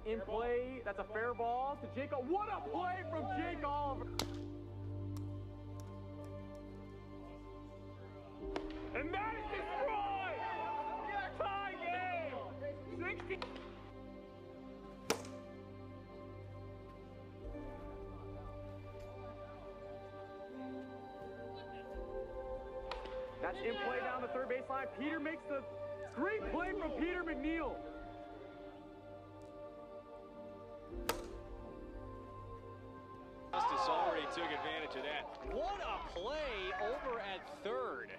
In play, that's a fair ball to Jake. What a play from Jake Oliver. And that is destroyed! Tie game! 60. That's in play down the third baseline. Peter makes the great play from Peter McNeil. Justice already took advantage of that. What a play over at third.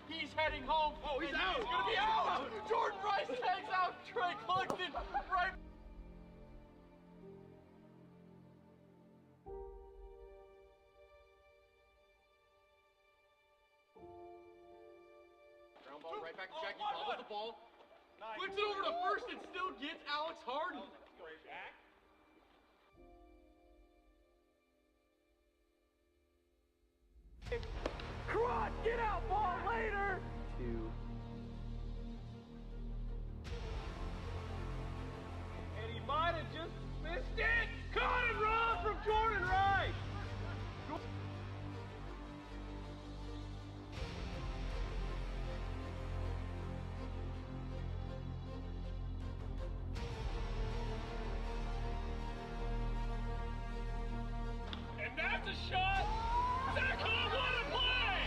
He's heading home. Oh, he's out. He's going to be out. Jordan Rice tags out Trey Clifton right. Ground ball right back to Jackie. Bobbles the ball. Flips it over to first and still gets Alex Harden. Crotch, get out, ball later. 2. And he might have just missed it. Caught and run from Jordan Rice. And that's a shot. Zach Hall, what a play!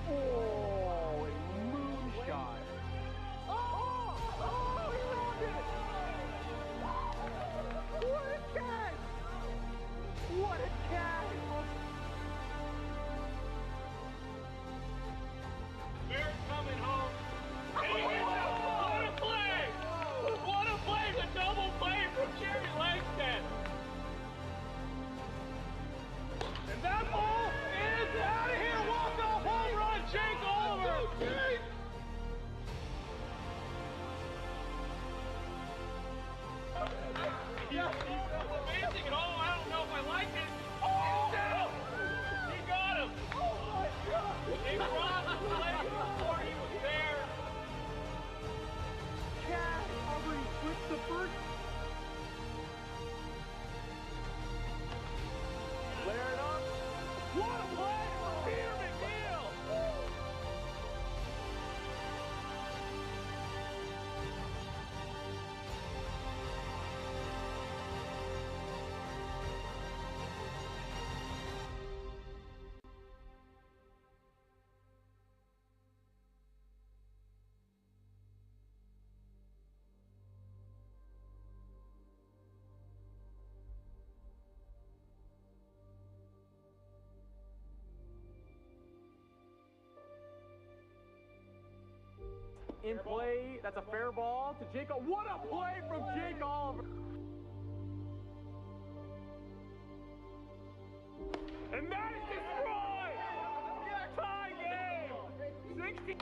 Oh, a moonshot. Oh, he rolled it. What a catch! What a catch! Bears coming home. And he hits it. What a play! What a play! The double play from Jerry Langston. And that ball is out of here. Walk-off home run, Jake Oliver. He's amazing at all. I don't know if I like it. Oh! He got him. Oh my God! He brought the play before he was there. Cat, Aubrey switched the first. Flare it up. What a play from Peter McNeil! In play, that's a fair ball to Jake. What a play from Jake Oliver. And that is destroyed! Tie game! 60.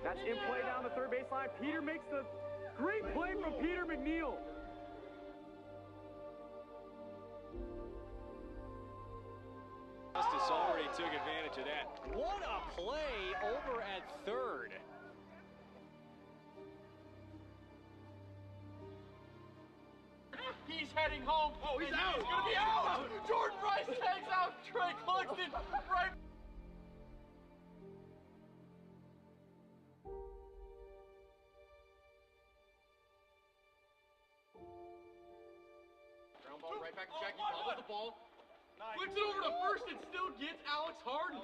That's in play down the third baseline. Peter makes the great play from Peter McNeil. Justice already took advantage of that. What a play over at third. He's heading home. Oh, he's out. He's going to be out. Jordan Rice tags out Trey Clifton right. Ground ball right back to Jackie. Bobbles the ball. Flips it over to first and still gets Alex Harden.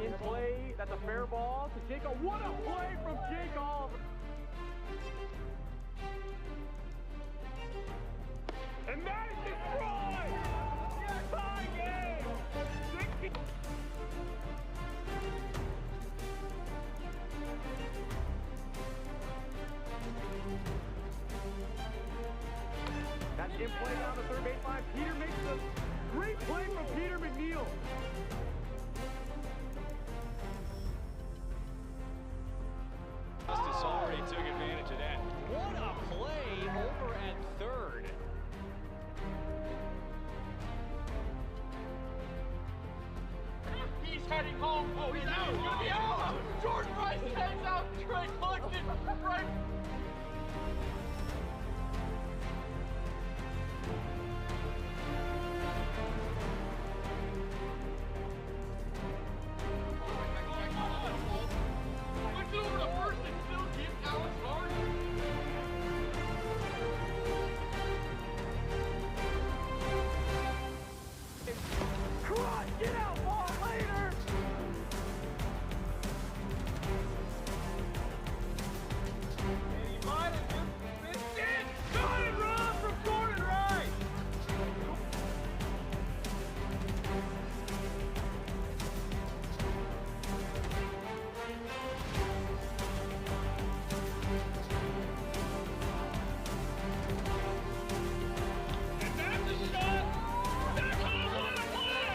In play, that's a fair ball to Jake. What a play from Jake Oliver. And that is destroyed! Tie game! 60. play from Peter McNeil. Justice already took advantage of that. What a play over at third. He's heading home. Oh, he's out. He's gonna be out. Jordan Rice heads out. Trey Cluxton right. Switch over to first and still get Alex Hart. Come on, get out, ball later. And he might have just missed it. Got it wrong from Jordan Rice. And that's a shot. That's on the play.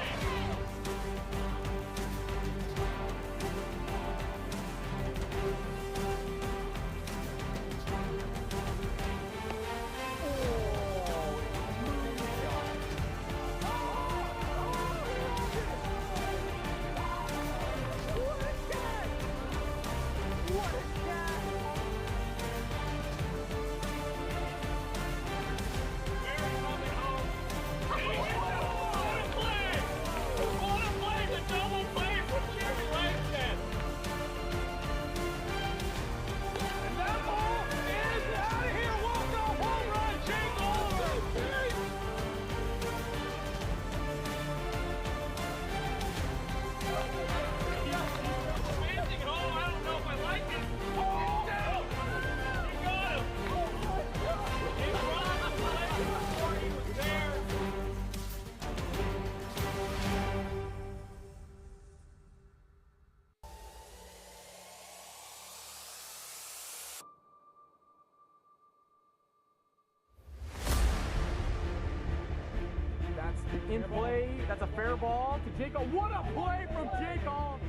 That's in play. That's a fair ball to Jacob. What a play from Jacob.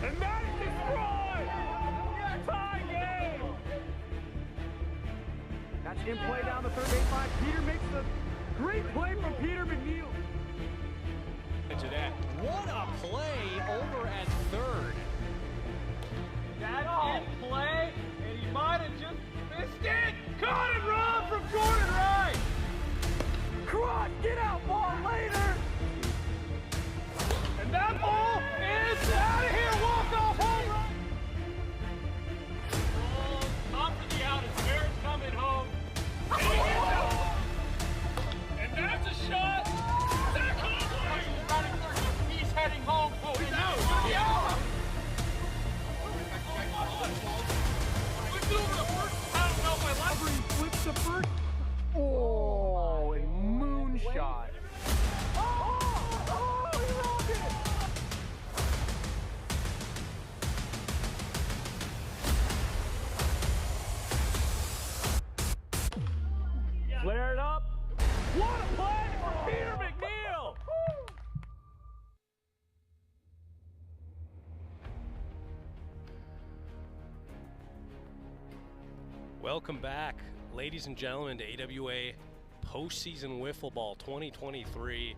And that is destroyed. Tie game. That's in play down the third baseline. Peter makes the great play from Peter McNeil. To that. What a play over at third. That's in play, and he might have just missed it. Caught it wrong from Jordan Rice. Cross, get out, ball later. And that ball is out of here. Walk-off home run. Oh, top of the out as Barrett's coming home. And he hits it. And that's a shot. Zach Conway. He's heading home. Oh, he's out. He's gonna be out. Flips it over to first. I don't know if I like it. He flips the first. Oh, and moonshot. Oh, he rolled it. Flared up. What a play for Peter McNeil. Welcome back, ladies and gentlemen, to AWA Postseason Wiffle Ball 2023.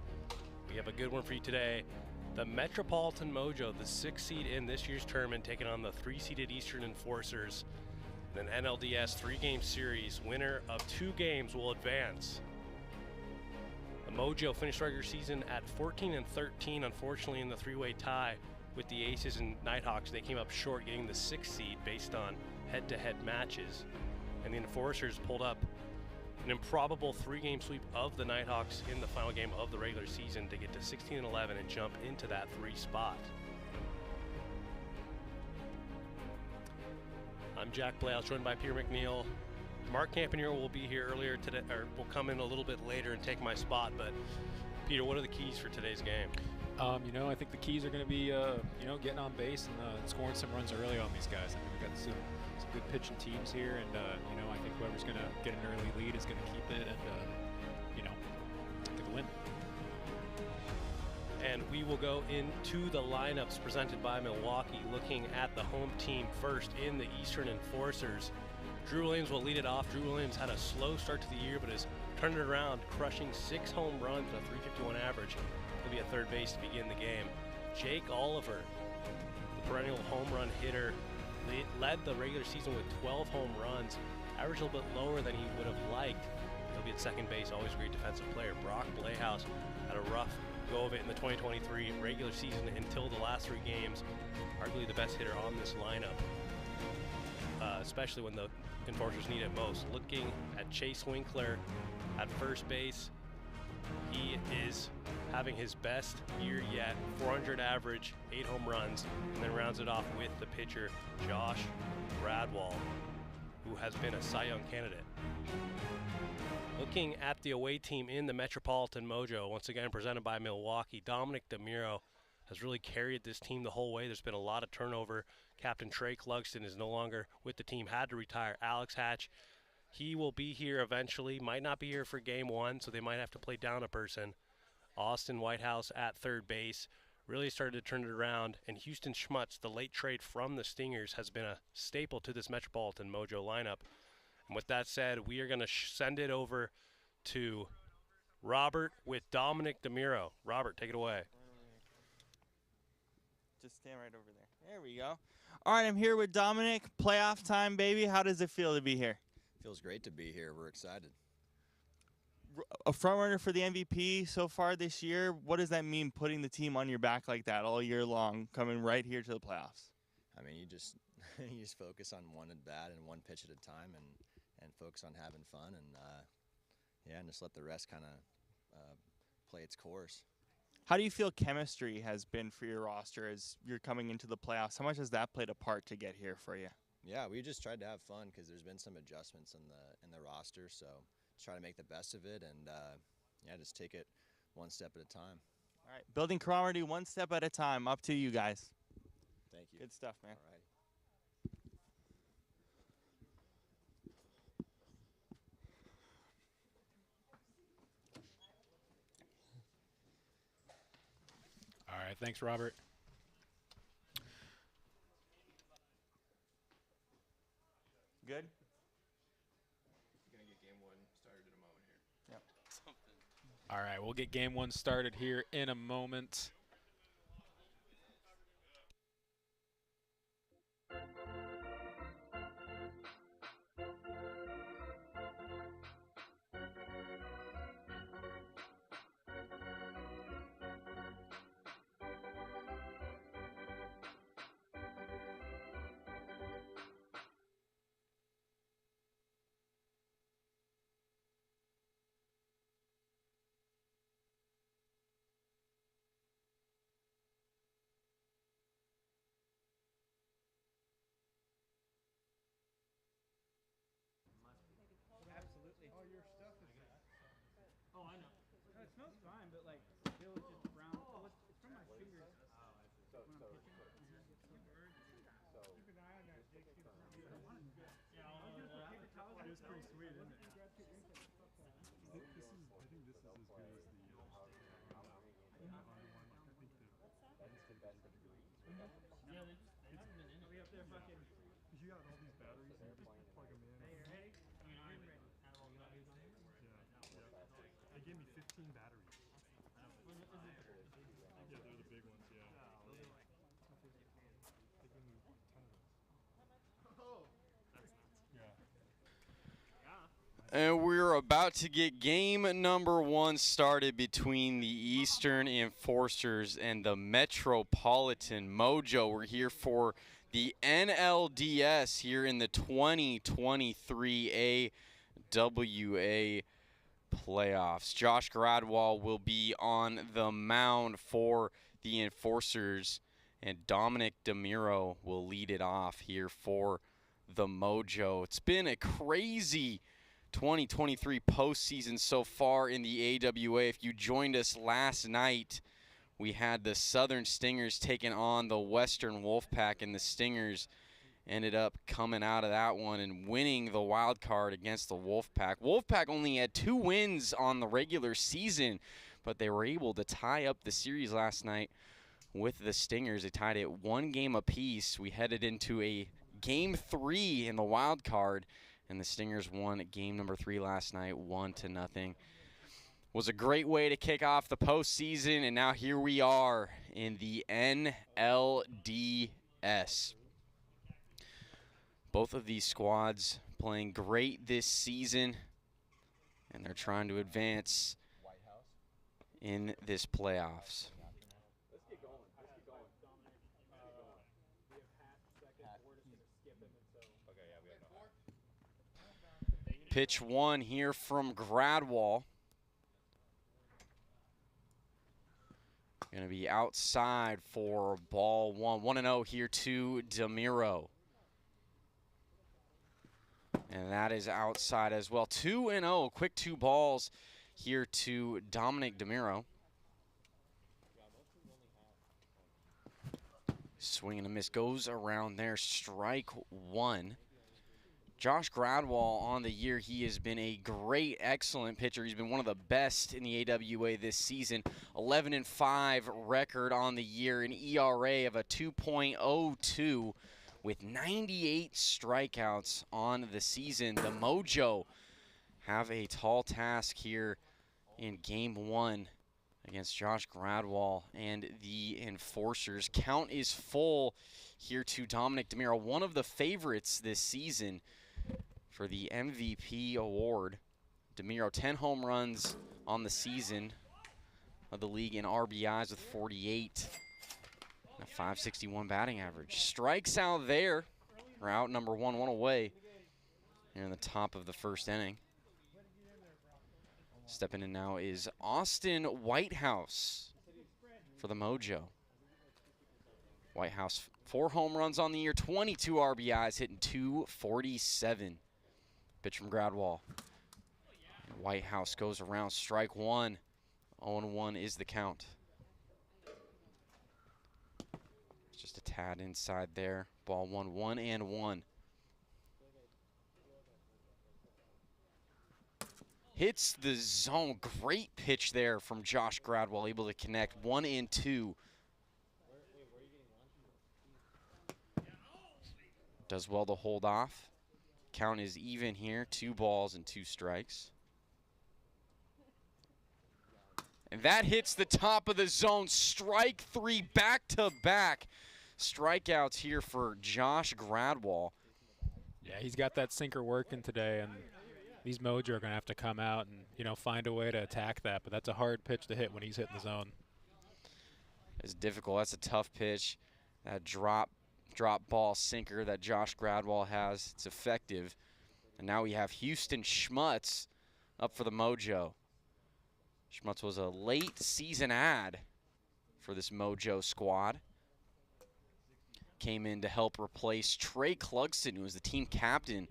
We have a good one for you today. The Metropolitan Mojo, the 6th seed in this year's tournament, taking on the 3-seeded Eastern Enforcers. An NLDS 3-game series. Winner of 2 games will advance. The Mojo finished regular season at 14-13, unfortunately in the 3-way tie with the Aces and Nighthawks. They came up short, getting the 6th seed based on head-to-head matches. And the Enforcers pulled up an improbable 3-game sweep of the Nighthawks in the final game of the regular season to get to 16-11 and jump into that 3 spot. I'm Jack Blales, joined by Peter McNeil. Mark Campanier will be here earlier today, or will come in a little bit later and take my spot. But Peter, what are the keys for today's game? You know, I think the keys are going to be, getting on base and scoring some runs early on these guys. I mean, we've got some good pitching teams here, and I think whoever's going to get an early lead is going to keep it, and take a win. And we will go into the lineups presented by Milwaukee, looking at the home team first in the Eastern Enforcers. Drew Williams will lead it off. Drew Williams had a slow start to the year, but has turned it around, crushing 6 home runs with a .351 average. He'll be at third base to begin the game. Jake Oliver, the perennial home run hitter, led the regular season with 12 home runs, averaged a little bit lower than he would have liked. He'll be at second base, always a great defensive player. Brock Playhouse had a rough go of it in the 2023 regular season until the last 3 games. Arguably the best hitter on this lineup, especially when the Enforcers need it most. Looking at Chase Winkler at first base, he is having his best year yet. 400 average, 8 home runs, and then rounds it off with the pitcher Josh Bradwell, who has been a Cy Young candidate. Looking at the away team in the Metropolitan Mojo, once again presented by Milwaukee, Dominic DeMuro has really carried this team the whole way. There's been a lot of turnover. Captain Trey Clugston is no longer with the team, had to retire. Alex Hatch, he will be here eventually, might not be here for game 1, so they might have to play down a person. Austin Whitehouse at third base really started to turn it around, and Houston Schmutz, the late trade from the Stingers, has been a staple to this Metropolitan Mojo lineup. And with that said, we are going to send it over to Robert with Dominic DeMuro. Robert, take it away. Just stand right over there. There we go. All right, I'm here with Dominic. Playoff time, baby. How does it feel to be here? Feels great to be here. We're excited. A front runner for the MVP so far this year. What does that mean, putting the team on your back like that all year long, coming right here to the playoffs? I mean, you just focus on one at bat and one pitch at a time, and focus on having fun, and just let the rest kind of play its course. How do you feel chemistry has been for your roster as you're coming into the playoffs? How much has that played a part to get here for you? Yeah, we just tried to have fun because there's been some adjustments in the roster, so just try to make the best of it, and just take it one step at a time. All right, building camaraderie one step at a time. Up to you guys. Thank you. Good stuff, man. All right. All right, thanks, Robert. Good? We're going to get game 1 started in a moment here. Yep. All right, we'll get game 1 started here in a moment. Oh, I know. No, it smells fine, but like still it's just brown. Oh, it's from my fingers. When I'm pitching. Keep an eye on that, Jake. Yeah, paper towels. It is pretty sweet, isn't it? I think this is as good as the I think the instant battery degrees. Yeah, they haven't been in it. We up there fucking. Because you got all these batteries and you just plug them in. Hey, you ready? I mean, I'm ready. Have all the batteries on here? Yeah. They gave me 15 batteries. Yeah, they're the big ones, yeah. They gave me 10 of those. Oh, that's nuts. Yeah. And we're about to get game number 1 started between the Eastern Enforcers and the Metropolitan Mojo. We're here for the NLDS here in the 2023 AWA playoffs. Josh Gradwell will be on the mound for the Enforcers, and Dominic DeMuro will lead it off here for the Mojo. It's been a crazy 2023 postseason so far in the AWA. If you joined us last night, we had the Southern Stingers taking on the Western Wolfpack, and the Stingers ended up coming out of that one and winning the wild card against the Wolfpack. Wolfpack only had 2 wins on the regular season, but they were able to tie up the series last night with the Stingers. They tied it 1 game apiece. We headed into a Game 3 in the wild card, and the Stingers won game number 3 last night, 1-0. Was a great way to kick off the postseason, and now here we are in the NLDS. Both of these squads playing great this season, and they're trying to advance in this playoffs. Pitch 1 here from Gradwall. Going to be outside for ball 1. 1-0 here to DeMiro. And that is outside as well. 2-0, quick 2 balls here to Dominic DeMiro. Swing and a miss goes around there, strike 1. Josh Gradwall on the year, he has been a great, excellent pitcher. He's been one of the best in the AWA this season. 11-5 record on the year, an ERA of a 2.02 with 98 strikeouts on the season. The Mojo have a tall task here in Game 1 against Josh Gradwall and the Enforcers. Count is full here to Dominic DeMiro, one of the favorites this season for the MVP award. DeMiro, 10 home runs on the season of the league in RBIs with 48. A 561 batting average. Strikes out there. We're out number 1 away here in the top of the first inning. Stepping in now is Austin Whitehouse for the Mojo. Whitehouse, 4 home runs on the year, 22 RBIs, hitting .247. Pitch from Gradwall. And Whitehouse goes around, strike 1. 0-1 is the count. Just a tad inside there. Ball 1, 1-1. Hits the zone. Great pitch there from Josh Gradwall, able to connect 1-2. Does well to hold off. Count is even here, 2 balls and 2 strikes. And that hits the top of the zone. Strike 3, back-to-back strikeouts here for Josh Gradwall. Yeah, he's got that sinker working today, and these Mojo are going to have to come out and, you know, find a way to attack that. But that's a hard pitch to hit when he's hitting the zone. It's difficult. That's a tough pitch. That drop ball sinker that Josh Gradwall has, it's effective. And now we have Houston Schmutz up for the Mojo. Schmutz was a late season add for this Mojo squad. Came in to help replace Trey Clugston, who was the team captain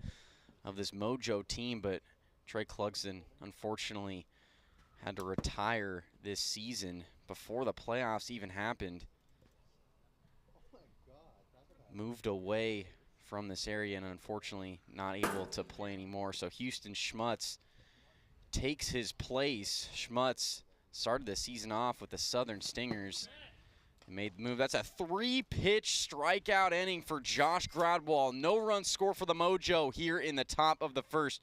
of this Mojo team, but Trey Clugston unfortunately had to retire this season before the playoffs even happened. Moved away from this area and unfortunately not able to play anymore. So Houston Schmutz takes his place. Schmutz started the season off with the Southern Stingers and made the move. That's a 3-pitch strikeout inning for Josh Gradwall. No run score for the Mojo here in the top of the first.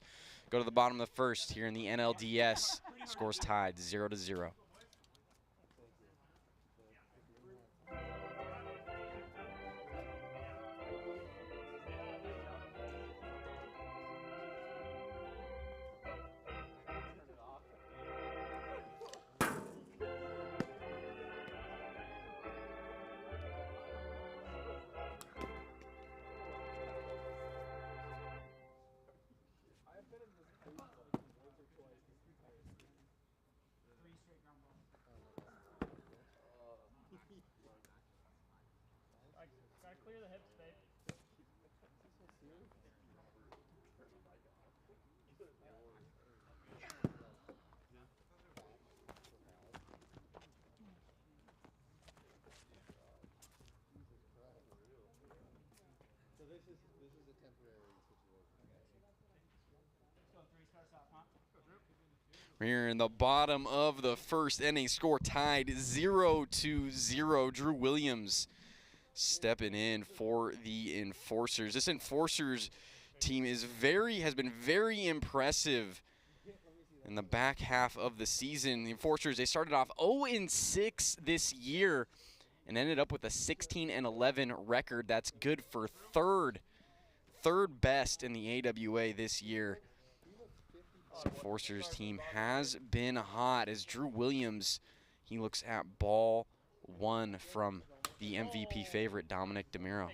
Go to the bottom of the first here in the NLDS. Scores tied 0-0. Gotta clear the hips, babe. So this is a temporary situation. So 3 starts off, huh? We're here in the bottom of the first inning, score tied 0-0. Drew Williams stepping in for the Enforcers. This Enforcers team has been very impressive in the back half of the season. The Enforcers, they started off 0-6 this year and ended up with a 16-11 record. That's good for third best in the AWA this year. This Enforcers team has been hot as Drew Williams, he looks at ball one from the MVP favorite, Dominic DeMiro.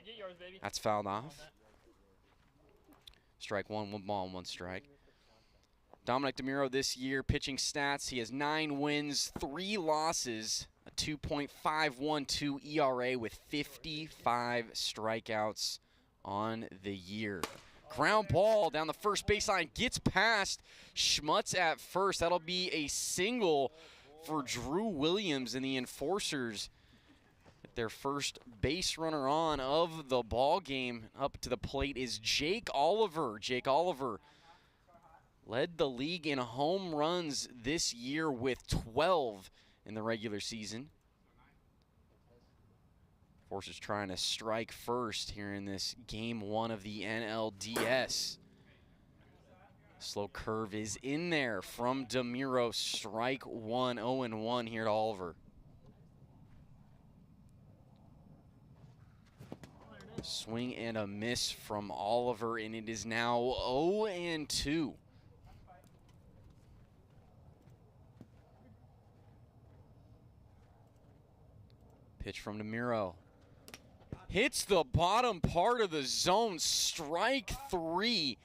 That's fouled off. Strike one, 1 ball and 1 strike. Dominic DeMiro this year, pitching stats, he has 9 wins, 3 losses, a 2.512 ERA with 55 strikeouts on the year. Ground ball down the first baseline, gets past Schmutz at first. That'll be a single for Drew Williams and the Enforcers. Their first base runner on of the ball game. Up to the plate is Jake Oliver. Jake Oliver led the league in home runs this year with 12 in the regular season. Enforcers trying to strike first here in this game 1 of the NLDS. Slow curve is in there from DeMiro. Strike 1, 0-1 here to Oliver. Swing and a miss from Oliver, and it is now 0-2. Pitch from DeMiro. Hits the bottom part of the zone, strike 3.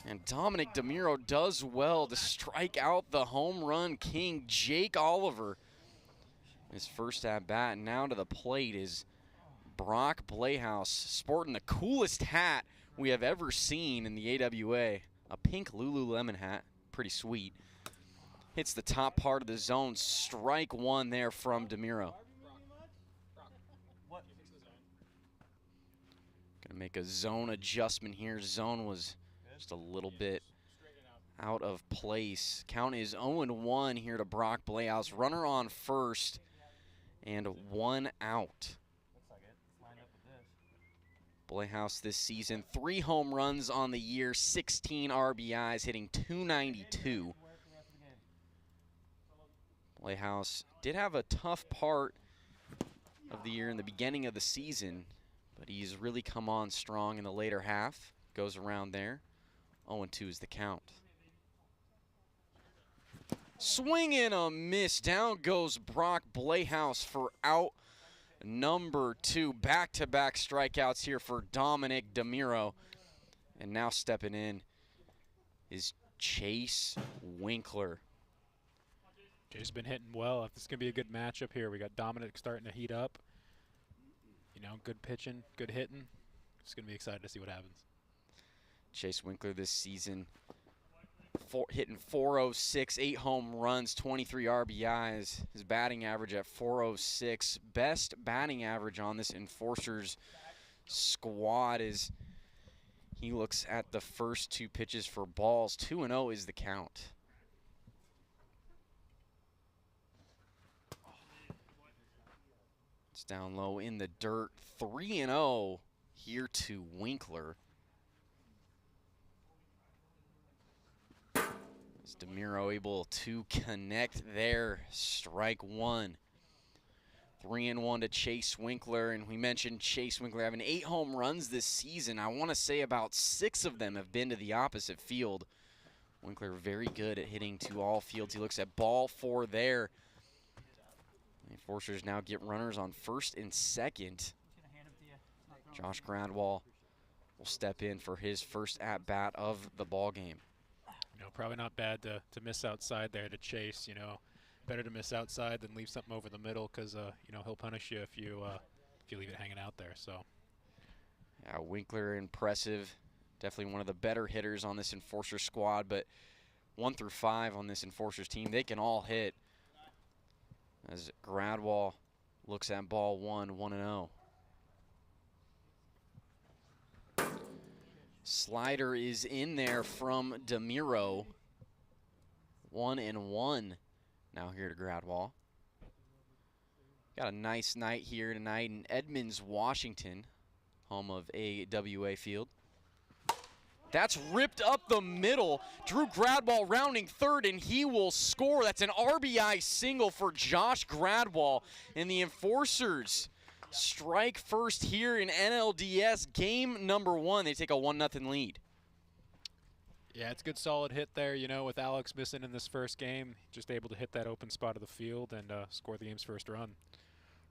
And Dominic DeMiro does well to strike out the home run king, Jake Oliver. His first at bat, and now to the plate is Brock Playhouse, sporting the coolest hat we have ever seen in the AWA. A pink Lululemon hat, pretty sweet. Hits the top part of the zone, strike 1 there from DeMiro. Gonna make a zone adjustment here. Zone was just a little bit out of place. Count is 0-1 here to Brock Playhouse. Runner on first and 1 out. Playhouse this season, 3 home runs on the year, 16 RBIs, hitting .292. Playhouse did have a tough part of the year in the beginning of the season, but he's really come on strong in the later half. Goes around there. 0-2 is the count. Swing and a miss. Down goes Brock Playhouse for out number 2. Back-to-back strikeouts here for Dominic DeMiro. And now stepping in is Chase Winkler. Chase has been hitting well. If this is going to be a good matchup here, we got Dominic starting to heat up. You know, good pitching, good hitting. Just going to be excited to see what happens. Chase Winkler this season hitting .406, 8 home runs, 23 RBIs. His batting average at .406. Best batting average on this Enforcers squad is he looks at the first 2 pitches for balls. 2-0 is the count. It's down low in the dirt. 3-0 here to Winkler. Is DeMiro able to connect there? Strike 1. 3-1 to Chase Winkler, and we mentioned Chase Winkler having 8 home runs this season. I want to say about 6 of them have been to the opposite field. Winkler very good at hitting to all fields. He looks at ball 4 there. The Enforcers now get runners on first and second. Josh Gradwall will step in for his first at-bat of the ball game. You know, probably not bad to miss outside there to Chase. You know, better to miss outside than leave something over the middle, because you know, he'll punish you if you leave it hanging out there. So yeah, Winkler impressive, definitely one of the better hitters on this Enforcer squad. But 1 through 5 on this Enforcers team, they can all hit. As Gradwall looks at ball 1, 1-0. Slider is in there from DeMiro. 1-1 now here to Gradwall. Got a nice night here tonight in Edmonds, Washington, home of AWA Field. That's ripped up the middle. Drew Gradwall rounding third, and he will score. That's an RBI single for Josh Gradwall. And the Enforcers strike first here in NLDS game number 1. They take a 1-0 lead. Yeah, it's a good solid hit there, you know, with Alex missing in this first game. Just able to hit that open spot of the field and score the game's first run.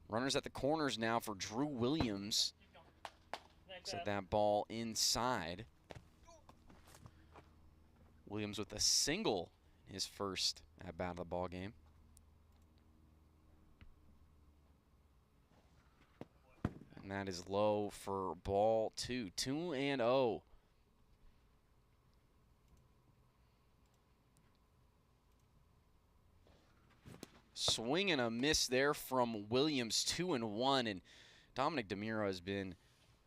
Runners at the corners now for Drew Williams. Set that ball inside. Williams with a single in his first at-bat of the ball game. And that is low for ball 2. 2-0. Swing and a miss there from Williams, 2-1. And Dominic DeMiro has been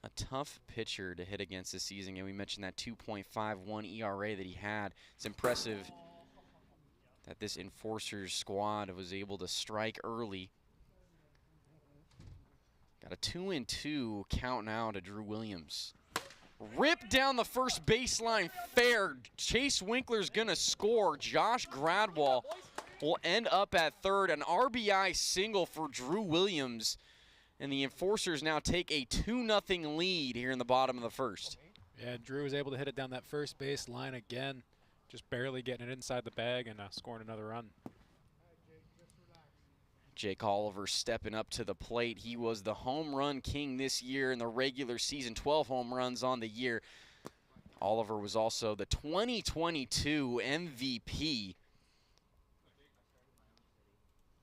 a tough pitcher to hit against this season, and we mentioned that 2.51 ERA that he had. It's impressive that this Enforcers squad was able to strike early. Got a 2-2 count now to Drew Williams. Rip down the first baseline fair. Chase Winkler's gonna score. Josh Gradwall will end up at third. An RBI single for Drew Williams. And the Enforcers now take a 2-0 lead here in the bottom of the first. Yeah, Drew was able to hit it down that first base line again, just barely getting it inside the bag and scoring another run. Jake Oliver stepping up to the plate. He was the home run king this year in the regular season, 12 home runs on the year. Oliver was also the 2022 MVP.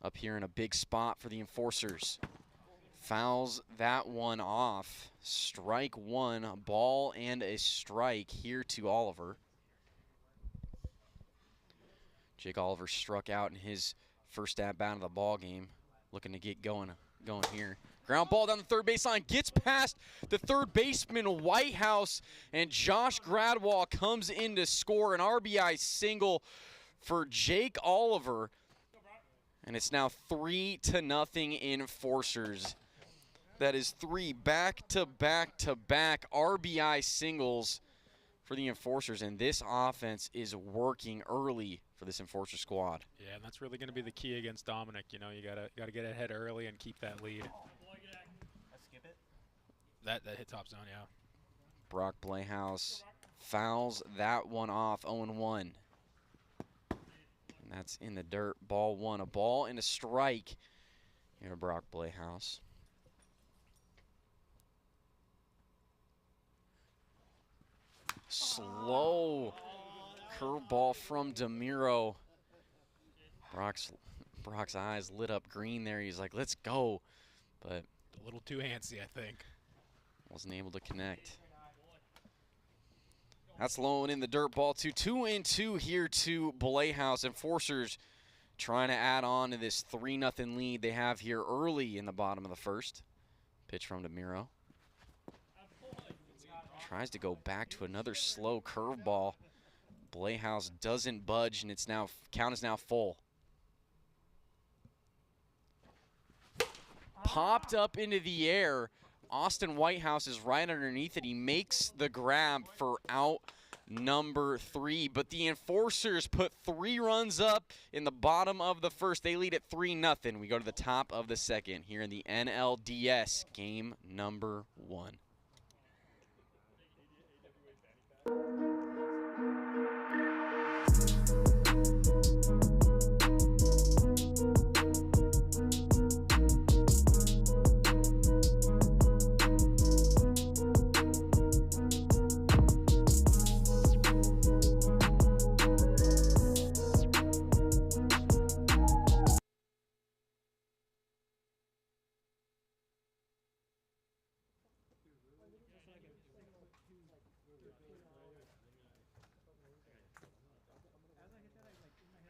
Up here in a big spot for the Enforcers. Fouls that one off. Strike one, a ball and a strike here to Oliver. Jake Oliver struck out in his first at-bat of the ball game. Looking to get going here. Ground ball down the third baseline, gets past the third baseman Whitehouse, and Josh Gradwall comes in to score an RBI single for Jake Oliver. And it's now 3-0 Enforcers. That is 3 back-to-back-to-back RBI singles for the Enforcers, and this offense is working early for this Enforcer squad. Yeah, and that's really going to be the key against Dominic. You know, you gotta get ahead early and keep that lead. Skip it. That hit top zone, yeah. Brock Playhouse fouls that one off, 0-1. And that's in the dirt. Ball 1, a ball and a strike here to Brock Playhouse. Slow curveball from DeMiro. Brock's eyes lit up green there. He's like, let's go. But a little too antsy, I think. Wasn't able to connect. That's low and in the dirt, ball 2. 2-2 here to Playhouse. Enforcers trying to add on to this 3-0 lead they have here early in the bottom of the first. Pitch from DeMiro. Tries to go back to another slow curveball. Playhouse doesn't budge, and it's now count is now full. Popped up into the air. Austin Whitehouse is right underneath it. He makes the grab for out number 3, but the Enforcers put 3 runs up in the bottom of the first. They lead at 3-0. We go to the top of the second here in the NLDS game number 1.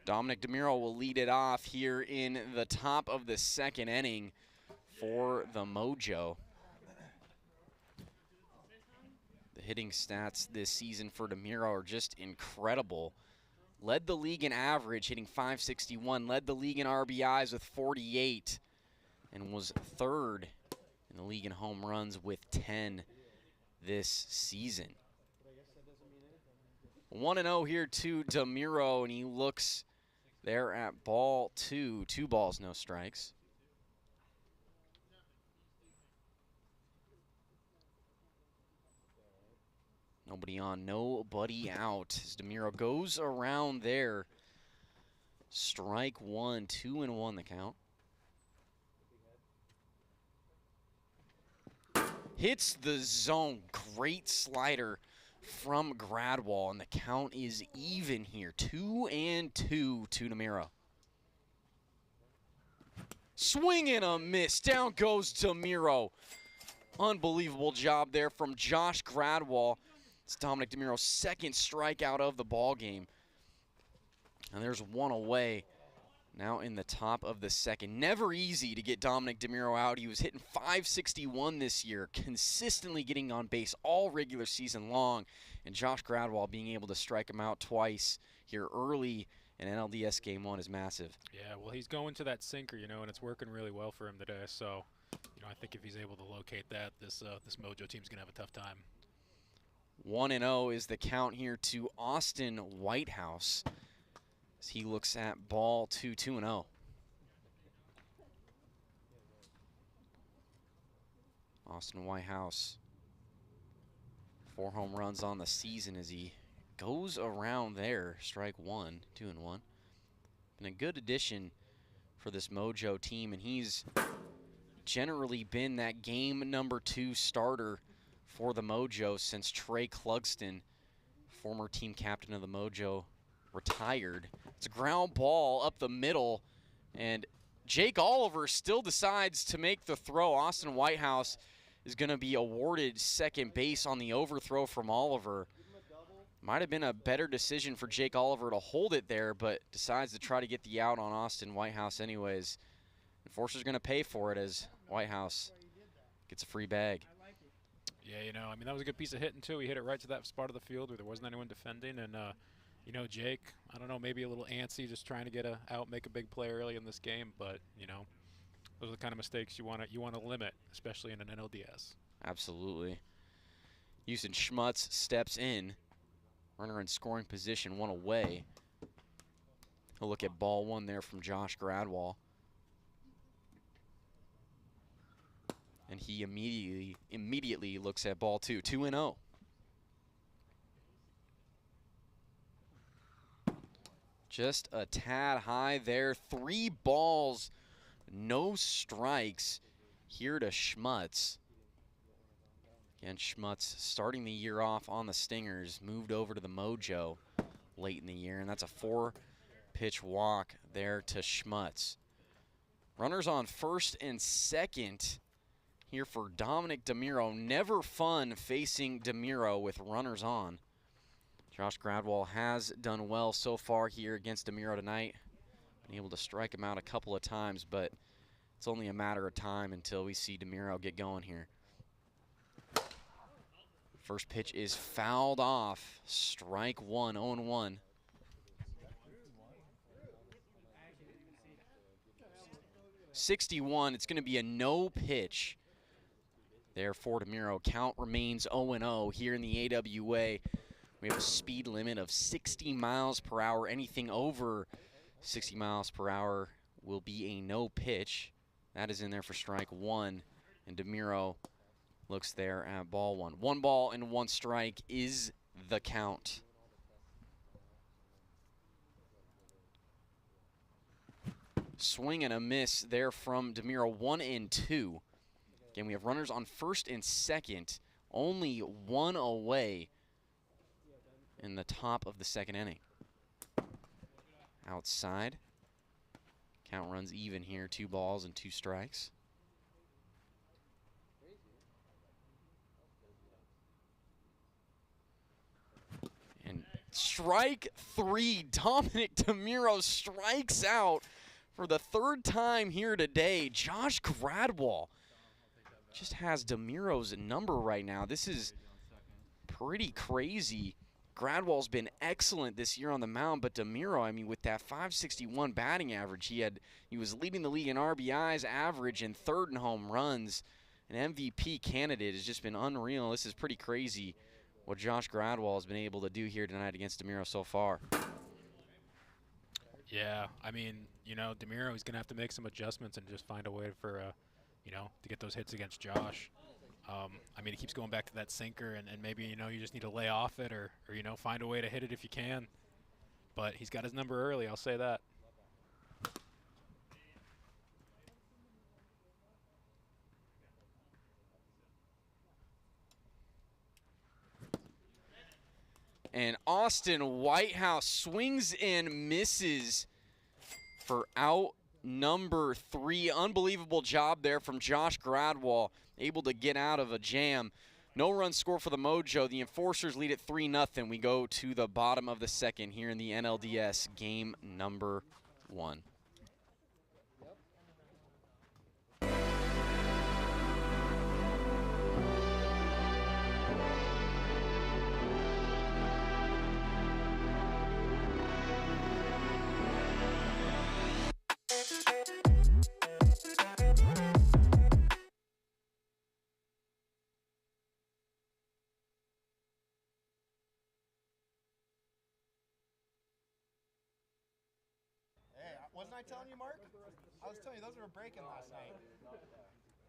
Dominic DeMiro will lead it off here in the top of the second inning for the Mojo. The hitting stats this season for DeMiro are just incredible. led the league in average, hitting .561, led the league in RBIs with 48, and was third in the league in home runs with 10 this season. 1-0 here to DeMuro, and he looks there at ball 2. 2 balls, no strikes. Nobody on, nobody out. As DeMuro goes around there. Strike 1, 2-1 the count. Hits the zone. Great slider from Gradwall, and the count is even here. 2-2 to DeMuro. Swing and a miss. Down goes DeMuro. Unbelievable job there from Josh Gradwall. It's Dominic DeMuro's second strikeout of the ball game. And there's one away now in the top of the second. Never easy to get Dominic DeMuro out. He was hitting .561 this year, consistently getting on base all regular season long. And Josh Gradwall being able to strike him out twice here early in NLDS Game 1 is massive. Yeah, well, he's going to that sinker, you know, and it's working really well for him today. So, you know, I think if he's able to locate that, this Mojo team's going to have a tough time. 1-0 is the count here to Austin Whitehouse as he looks at ball 2, 2-0. Austin Whitehouse, 4 home runs on the season as he goes around there. Strike 1, 2-1. Been a good addition for this Mojo team, and he's generally been that game number 2 starter for the Mojo since Trey Clugston, former team captain of the Mojo, retired. It's a ground ball up the middle, and Jake Oliver still decides to make the throw. Austin Whitehouse is going to be awarded second base on the overthrow from Oliver. Might have been a better decision for Jake Oliver to hold it there, but decides to try to get the out on Austin Whitehouse anyways. Enforcer's going to pay for it as Whitehouse gets a free bag. Yeah, you know, I mean, that was a good piece of hitting, too. He hit it right to that spot of the field where there wasn't anyone defending. And, you know, Jake, I don't know, maybe a little antsy, just trying to get out, make a big play early in this game. But, you know, those are the kind of mistakes you want to limit, especially in an NLDS. Absolutely. Houston Schmutz steps in. Runner in scoring position, 1 away. He'll look at ball 1 there from Josh Gradwall. And he immediately looks at ball 2, 2-0. Just a tad high there. 3 balls, no strikes here to Schmutz. Again, Schmutz starting the year off on the Stingers, moved over to the Mojo late in the year, and that's a 4-pitch walk there to Schmutz. Runners on first and second here for Dominic DeMuro. Never fun facing DeMuro with runners on. Josh Gradwall has done well so far here against DeMuro tonight. Been able to strike him out a couple of times, but it's only a matter of time until we see DeMuro get going here. First pitch is fouled off. Strike 1, 0-1. .61, it's going to be a no pitch there for DeMuro. Count remains 0-0 here in the AWA. We have a speed limit of 60 miles per hour. Anything over 60 miles per hour will be a no pitch. That is in there for strike 1. And DeMuro looks there at ball 1. 1 ball and 1 strike is the count. Swing and a miss there from DeMuro, 1-2. Again, we have runners on first and second, only 1 away in the top of the second inning. Outside. Count runs even here, 2 balls and 2 strikes. And strike 3, Dominic DeMuro strikes out for the 3rd time here today. Josh Gradwall just has DeMuro's number right now. This is pretty crazy Gradwell's been excellent this year on the mound, but DeMiro, I mean, with that .561 batting average, he was leading the league in RBIs, average, and third in home runs. An MVP candidate has just been unreal. This is pretty crazy what Josh Gradwell has been able to do here tonight against DeMiro so far. Yeah, I mean, you know, DeMiro is going to have to make some adjustments and just find a way for, you know, to get those hits against Josh. I mean, he keeps going back to that sinker, and maybe, you know, you just need to lay off it or, you know, find a way to hit it if you can. But he's got his number early, I'll say that. And Austin Whitehouse swings and misses for out number 3. Unbelievable job there from Josh Gradwell, able to get out of a jam. No run score for the Mojo. The Enforcers lead at 3-0. We go to the bottom of the second here in the NLDS game number 1. Wasn't I telling you, Mark? I was telling you, those were breaking last night.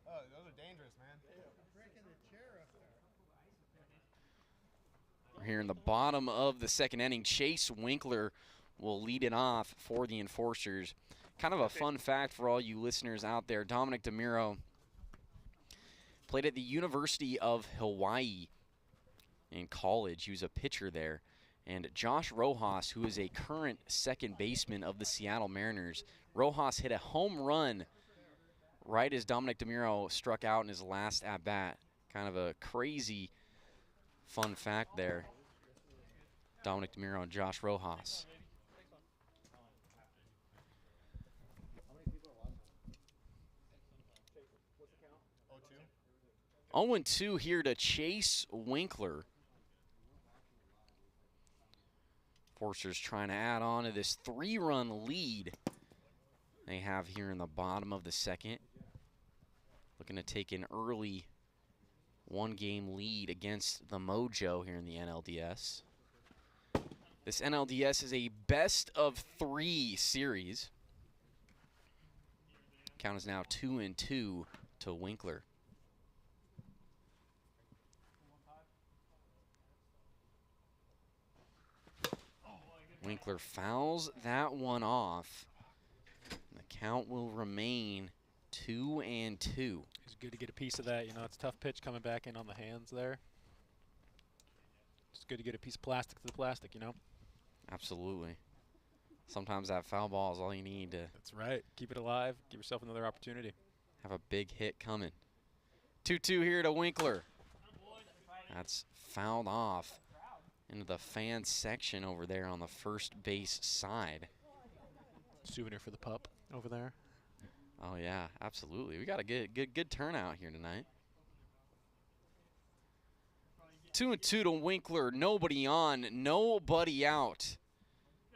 Oh, those are dangerous, man. Breaking the chair up there. We're here in the bottom of the second inning. Chase Winkler will lead it off for the Enforcers. Kind of a fun fact for all you listeners out there. Dominic DeMiro played at the University of Hawaii in college. He was a pitcher there. And Josh Rojas, who is a current second baseman of the Seattle Mariners, Rojas hit a home run right as Dominic DeMiro struck out in his last at-bat. Kind of a crazy fun fact there. Dominic DeMiro and Josh Rojas. Oh, 0-2 here to Chase Winkler. Enforcers trying to add on to this 3-run lead they have here in the bottom of the second. Looking to take an early 1-game lead against the Mojo here in the NLDS. This NLDS is a best-of-3 series. Count is now 2-2 to Winkler. Winkler fouls that one off. The count will remain 2-2. It's good to get a piece of that. You know, it's a tough pitch coming back in on the hands there. It's good to get a piece of plastic to the plastic, you know? Absolutely. Sometimes that foul ball is all you need to... That's right. Keep it alive. Give yourself another opportunity. Have a big hit coming. 2-2 here to Winkler. That's fouled off into the fan section over there on the first base side. Souvenir for the pup over there. Oh yeah, absolutely. We got a good turnout here tonight. 2-2 to Winkler. Nobody on, nobody out.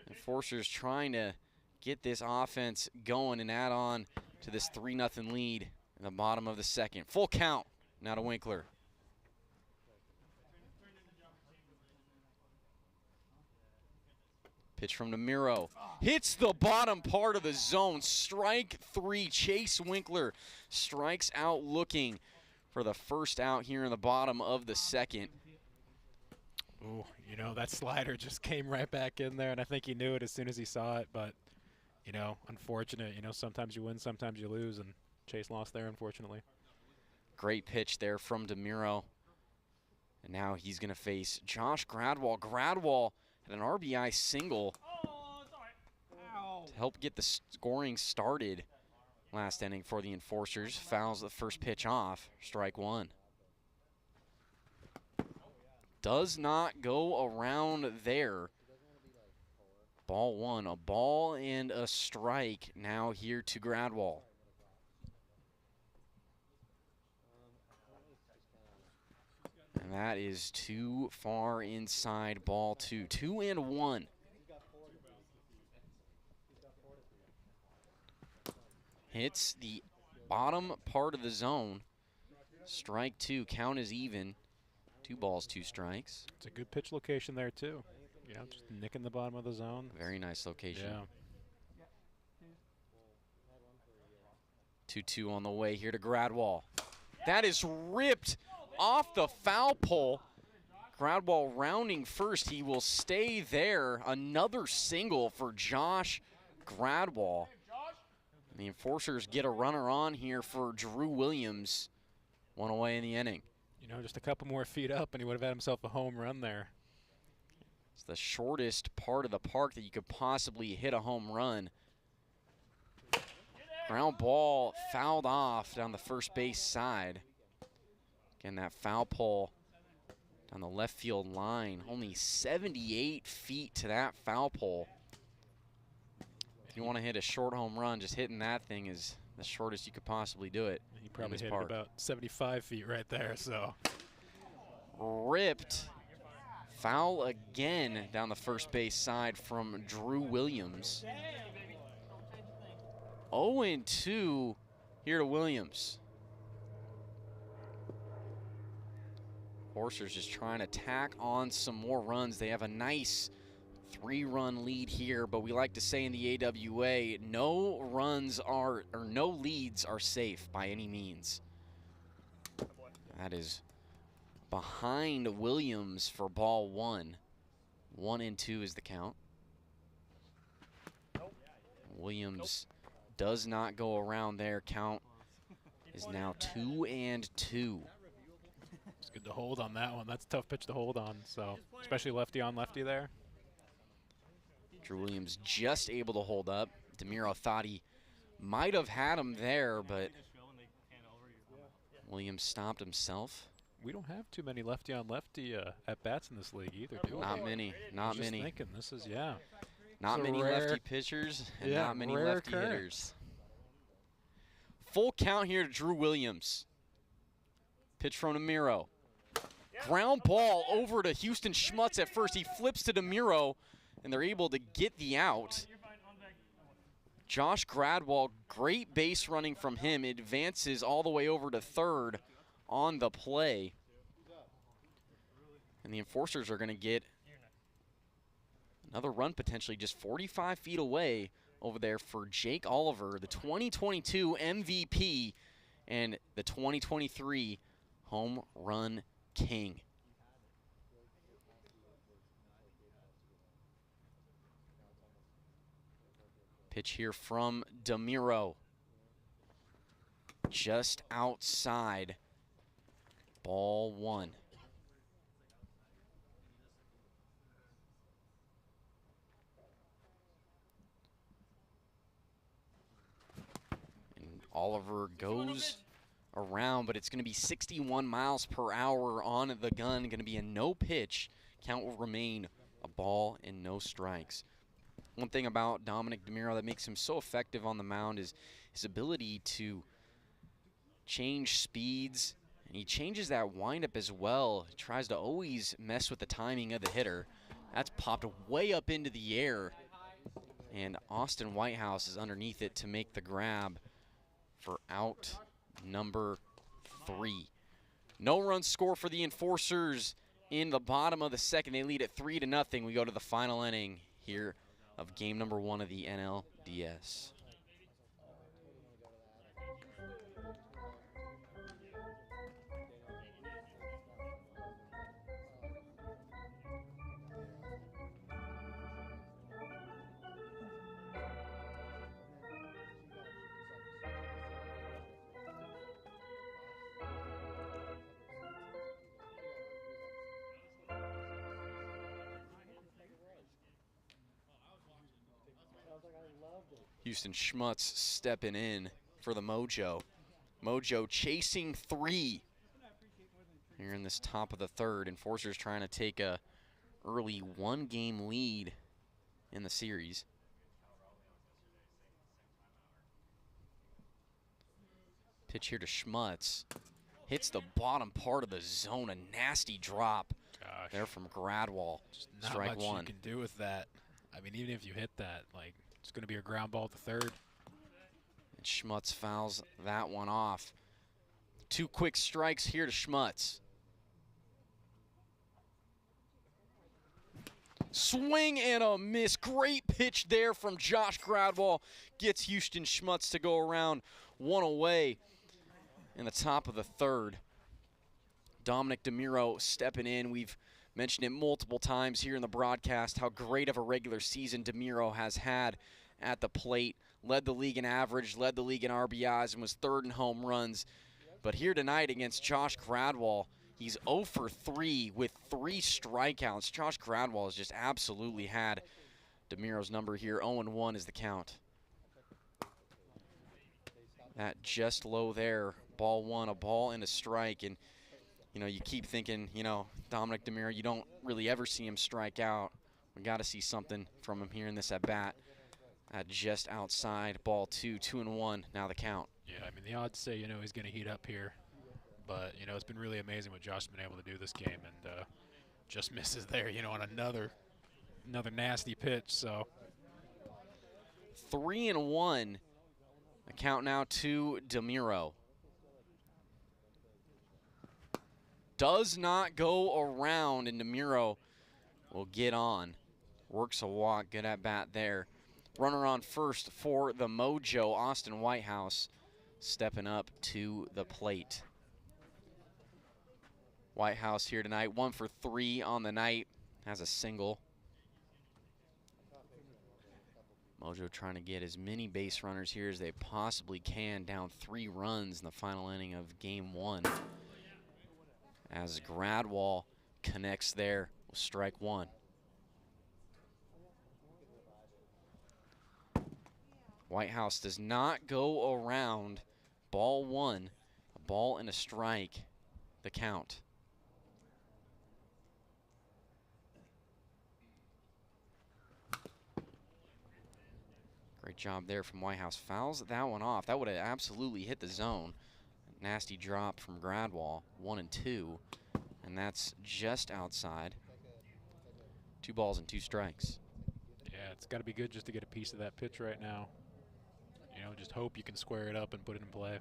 Enforcers trying to get this offense going and add on to this 3-0 lead in the bottom of the second. Full count now to Winkler. Pitch from DeMiro. Hits the bottom part of the zone. Strike 3. Chase Winkler strikes out looking for the first out here in the bottom of the second. Ooh, you know, that slider just came right back in there, and I think he knew it as soon as he saw it. But, you know, unfortunate. You know, sometimes you win, sometimes you lose, and Chase lost there, unfortunately. Great pitch there from DeMiro. And now he's going to face Josh Gradwell. Gradwell had an RBI single to help get the scoring started last inning for the Enforcers. Fouls the first pitch off, strike 1. Does not go around there. Ball 1, a ball and a strike now here to Gradwell. And That is too far inside ball 2. 2-1. Hits the bottom part of the zone. Strike 2. Count is even. 2 balls, 2 strikes. It's a good pitch location there, too. You know, just nicking the bottom of the zone. Very nice location. Yeah. 2-2 on the way here to Gradwall. That is ripped off the foul pole. Gradwall rounding first. He will stay there. Another single for Josh Gradwall. And the Enforcers get a runner on here for Drew Williams. 1 away in the inning. You know, just a couple more feet up and he would have had himself a home run there. It's the shortest part of the park that you could possibly hit a home run. Ground ball fouled off down the first base side. Again, that foul pole down the left field line. Only 78 feet to that foul pole. If you want to hit a short home run, just hitting that thing is the shortest you could possibly do it. He probably hit it about 75 feet right there, so. Ripped. Foul again down the first base side from Drew Williams. 0-2 here to Williams. Forcers just trying to tack on some more runs. They have a nice 3-run lead here, but we like to say in the AWA, no leads are safe by any means. That is behind Williams for ball 1. 1-2 is the count. Williams does not go around there. Count is now 2-2. It's good to hold on that one. That's a tough pitch to hold on, so especially lefty on lefty there. Drew Williams just able to hold up. DeMiro thought he might have had him there, but Williams stopped himself. We don't have too many lefty on lefty at bats in this league either, do we? Not many. Not many. Thinking this is, yeah. Not many lefty pitchers and not many lefty hitters. Full count here to Drew Williams. Pitch from DeMiro. Ground ball over to Houston Schmutz at first. He flips to DeMiro, and they're able to get the out. Josh Gradwall, great base running from him. Advances all the way over to third on the play. And the Enforcers are going to get another run potentially just 45 feet away over there for Jake Oliver, the 2022 MVP and the 2023 Home Run King. Pitch here from DeMiro. Just outside. Ball 1. And Oliver goes around, but it's going to be 61 miles per hour on the gun. Going to be a no pitch. Count will remain a ball and no strikes. One thing about Dominic DeMiro that makes him so effective on the mound is his ability to change speeds, and he changes that windup as well. He tries to always mess with the timing of the hitter. That's popped way up into the air, and Austin Whitehouse is underneath it to make the grab for out number 3. No run score for the Enforcers in the bottom of the second. They lead at 3-0. We go to the final inning here of game number 1 of the NLDS. Houston Schmutz stepping in for the Mojo. Mojo chasing 3 here in this top of the third. Enforcers trying to take a early 1-game lead in the series. Pitch here to Schmutz. hits the bottom part of the zone. A nasty drop there from Gradwall. Just not Strike much one. you can do with that. I mean, even if you hit that, like, it's going to be a ground ball at the third. And Schmutz fouls that one off. 2 quick strikes here to Schmutz. Swing and a miss. Great pitch there from Josh Gradwall. Gets Houston Schmutz to go around 1 away in the top of the third. Dominic DeMuro stepping in. We've mentioned it multiple times here in the broadcast how great of a regular season DeMuro has had at the plate. Led the league in average, led the league in RBIs, and was 3rd in home runs. But here tonight against Josh Gradwall, he's 0 for 3 with 3 strikeouts. Josh Gradwall has just absolutely had DeMuro's number here. 0-1 is the count. That just low there. Ball 1, a ball and a strike. And, you know, you keep thinking, you know, Dominic DeMuro, you don't really ever see him strike out. We got to see something from him here in this at-bat. Just outside, ball 2, 2-1, now the count. Yeah, I mean, the odds say, you know, he's going to heat up here. But, you know, it's been really amazing what Josh has been able to do this game. And just misses there, you know, on another nasty pitch. So 3-1. The count now to DeMuro. Does not go around, and DeMuro will get on. Works a walk, good at bat there. Runner on first for the Mojo, Austin Whitehouse, stepping up to the plate. Whitehouse here tonight, 1 for 3 on the night, has a single. Mojo trying to get as many base runners here as they possibly can, down 3 runs in the final inning of game 1. As Gradwall connects there with strike 1. Whitehouse does not go around. Ball 1, a ball and a strike, the count. Great job there from Whitehouse. Fouls that one off. That would have absolutely hit the zone. Nasty drop from Gradwall, 1-2, and that's just outside. 2 balls and 2 strikes. yeah, it's got to be good just to get a piece of that pitch right now. You know, just hope you can square it up and put it in play.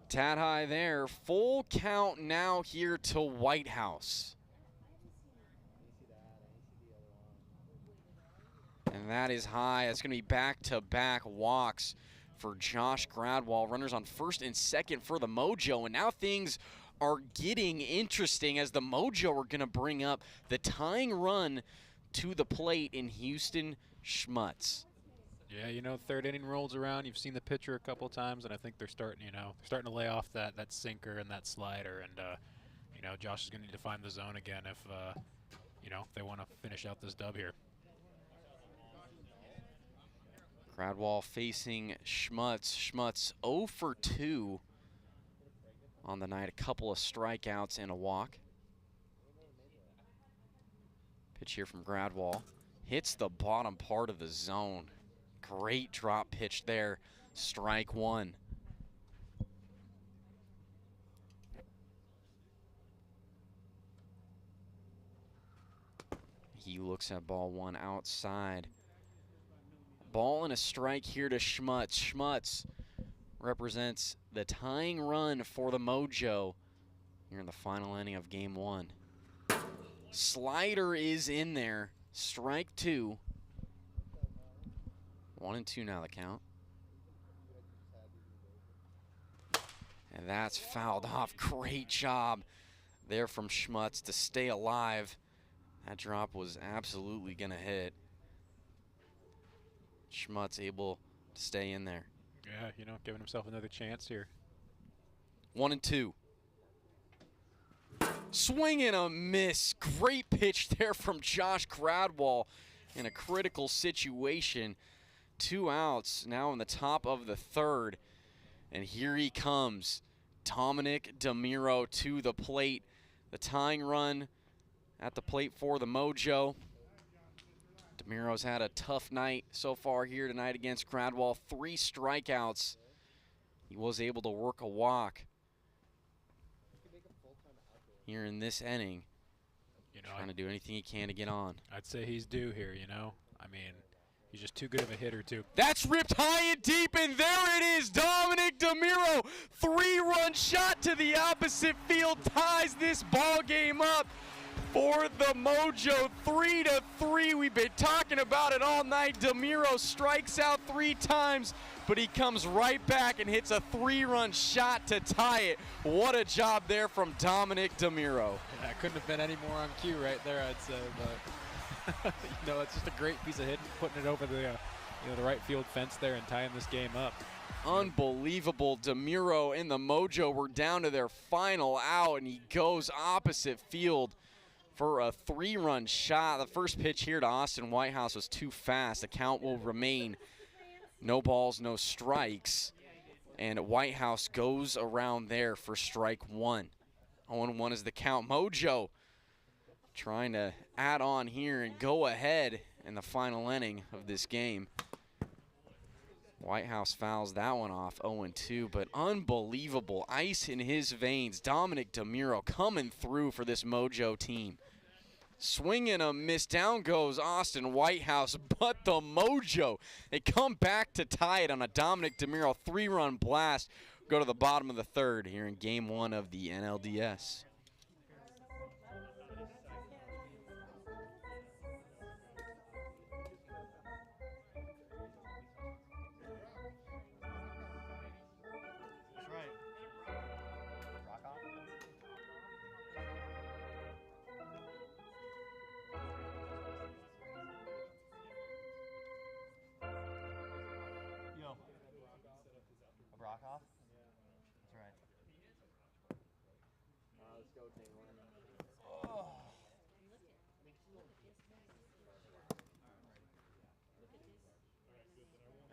Tad high there. Full count now here to Whitehouse. And that is high. It's going to be back-to-back walks for Josh Gradwall. Runners on first and second for the Mojo. And now things are getting interesting as the Mojo are going to bring up the tying run to the plate in Houston Schmutz. Yeah, you know, third inning rolls around. You've seen the pitcher a couple times, and I think they're starting, you know, starting to lay off that sinker and that slider. And, you know, Josh is going to need to find the zone again if, you know, if they want to finish out this dub here. Gradwall facing Schmutz. Schmutz 0 for 2 on the night. A couple of strikeouts and a walk. Pitch here from Gradwall. Hits the bottom part of the zone. Great drop pitch there. Strike 1. He looks at ball 1 outside. Ball and a strike here to Schmutz. Schmutz represents the tying run for the Mojo here in the final inning of game 1. Slider is in there. Strike 2. 1-2 now the count. And that's fouled off. Great job there from Schmutz to stay alive. That drop was absolutely going to hit. Schmutz able to stay in there. Yeah, you know, giving himself another chance here. 1-2. Swing and a miss. Great pitch there from Josh Gradwall in a critical situation. 2 outs now in the top of the third. And here he comes. Dominic DeMuro to the plate. The tying run at the plate for the Mojo. DeMuro's had a tough night so far here tonight against Gradwall. 3 strikeouts. He was able to work a walk. here in this inning. You know, Trying to do anything he can to get on. I'd say he's due here, you know. I mean, he's just too good of a hitter, too. That's ripped high and deep, and there it is. Dominic DeMiro, 3-run shot to the opposite field, ties this ball game up for the Mojo. 3-3. We've been talking about it all night. DeMiro strikes out 3 times, but he comes right back and hits a 3-run shot to tie it. What a job there from Dominic DeMiro. Yeah, couldn't have been any more on cue right there, I'd say. But you know, it's just a great piece of hitting, putting it over the you know, the right field fence there and tying this game up. Unbelievable. DeMiro and the Mojo were down to their final out, and he goes opposite field for a 3-run shot. The first pitch here to Austin Whitehouse was too fast. The count will remain no balls, no strikes. And Whitehouse goes around there for strike 1. 0-1 is the count. Mojo trying to add on here and go ahead in the final inning of this game. Whitehouse fouls that one off, 0-2, but unbelievable. Ice in his veins. Dominic DeMiro coming through for this Mojo team. Swing and a miss. Down goes Austin Whitehouse, but the Mojo, they come back to tie it on a Dominic DeMiro 3-run blast. Go to the bottom of the 3rd here in Game 1 of the NLDS. Brock off? That's right. Let's go, Dave.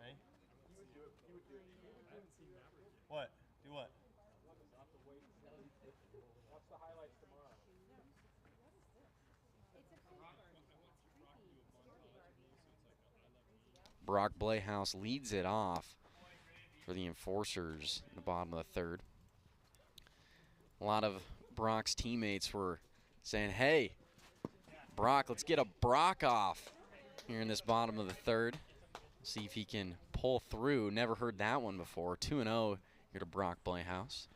Ready? What? Do what? Watch the highlights tomorrow. Brock Playhouse leads it off for the Enforcers in the bottom of the 3rd. A lot of Brock's teammates were saying, hey, Brock, let's get a Brock off here in this bottom of the 3rd. See if he can pull through. Never heard that one before. 2-0 here to Brock Playhouse.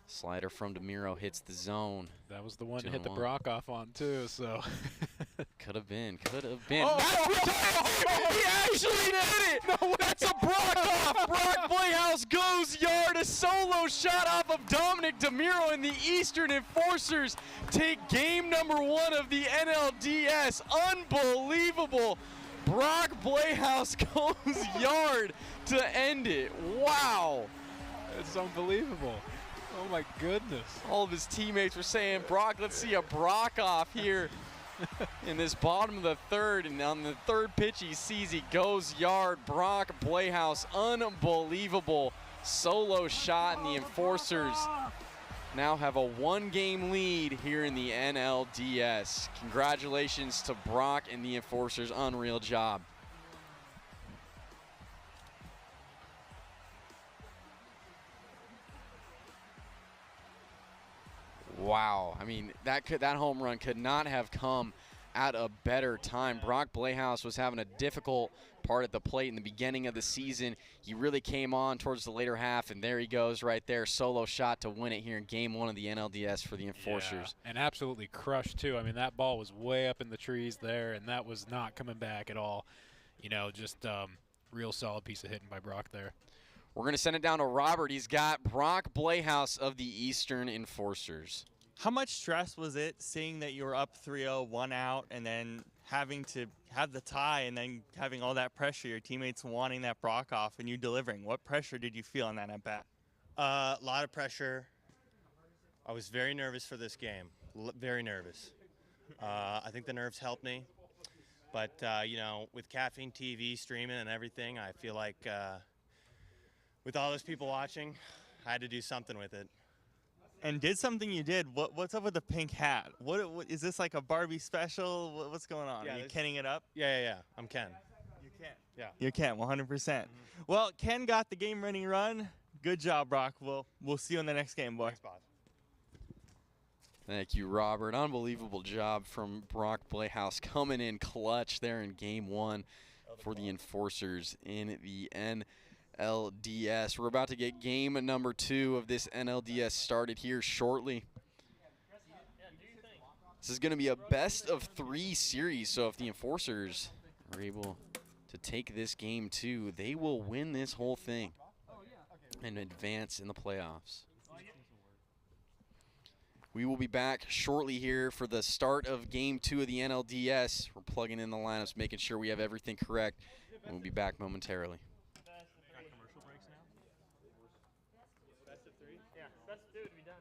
Slider from DeMiro hits the zone. That was the one to hit the Brock off on, too, so. Could have been, could have been. Oh, he actually did it! No, that's a Brock off! Brock Playhouse goes yard. A solo shot off of Dominic DeMiro, and the Eastern Enforcers take game number 1 of the NLDS. Unbelievable. Brock Playhouse goes yard to end it. Wow. It's unbelievable. Oh my goodness. All of his teammates were saying, Brock, let's see a Brock off here in this bottom of the 3rd. And on the 3rd pitch he sees, he goes yard. Brock Playhouse, unbelievable solo shot, and the Enforcers now have a 1-game lead here in the NLDS. Congratulations to Brock and the Enforcers, unreal job. Wow, I mean, that home run could not have come at a better time. Brock Playhouse was having a difficult part at the plate in the beginning of the season. He really came on towards the later half, and there he goes right there, solo shot to win it here in Game 1 of the NLDS for the Enforcers. Yeah, and absolutely crushed, too. I mean, that ball was way up in the trees there, and that was not coming back at all. You know, just real solid piece of hitting by Brock there. We're going to send it down to Robert. He's got Brock Playhouse of the Eastern Enforcers. How much stress was it seeing that you were up 3-0, 1 out, and then having to have the tie and then having all that pressure, your teammates wanting that Brock off and you delivering? What pressure did you feel on that at bat? A lot of pressure. I was very nervous for this game, very nervous. I think the nerves helped me. But, you know, with Caffeine TV streaming and everything, I feel like with all those people watching, I had to do something with it. And did something you did. What's up with the pink hat? What is this, like a Barbie special? What's going on? Yeah, Are you Kenning it up? Yeah. I'm Ken. You Ken. Yeah. You Ken, 100%. Well, Ken got the game-winning run. Good job, Brock. We'll see you in the next game, boy. Thanks, boss. Thank you, Robert. Unbelievable job from Brock Playhouse coming in clutch there in game 1 for the Enforcers in the NLDS. We're about to get game number 2 of this NLDS started here shortly. This is going to be a best of 3 series, so if the Enforcers are able to take this game 2, they will win this whole thing and advance in the playoffs. We will be back shortly here for the start of game 2 of the NLDS. We're plugging in the lineups, making sure we have everything correct, and we'll be back momentarily. Commercial breaks now? Best of 3? Yeah, best of 2 to be done.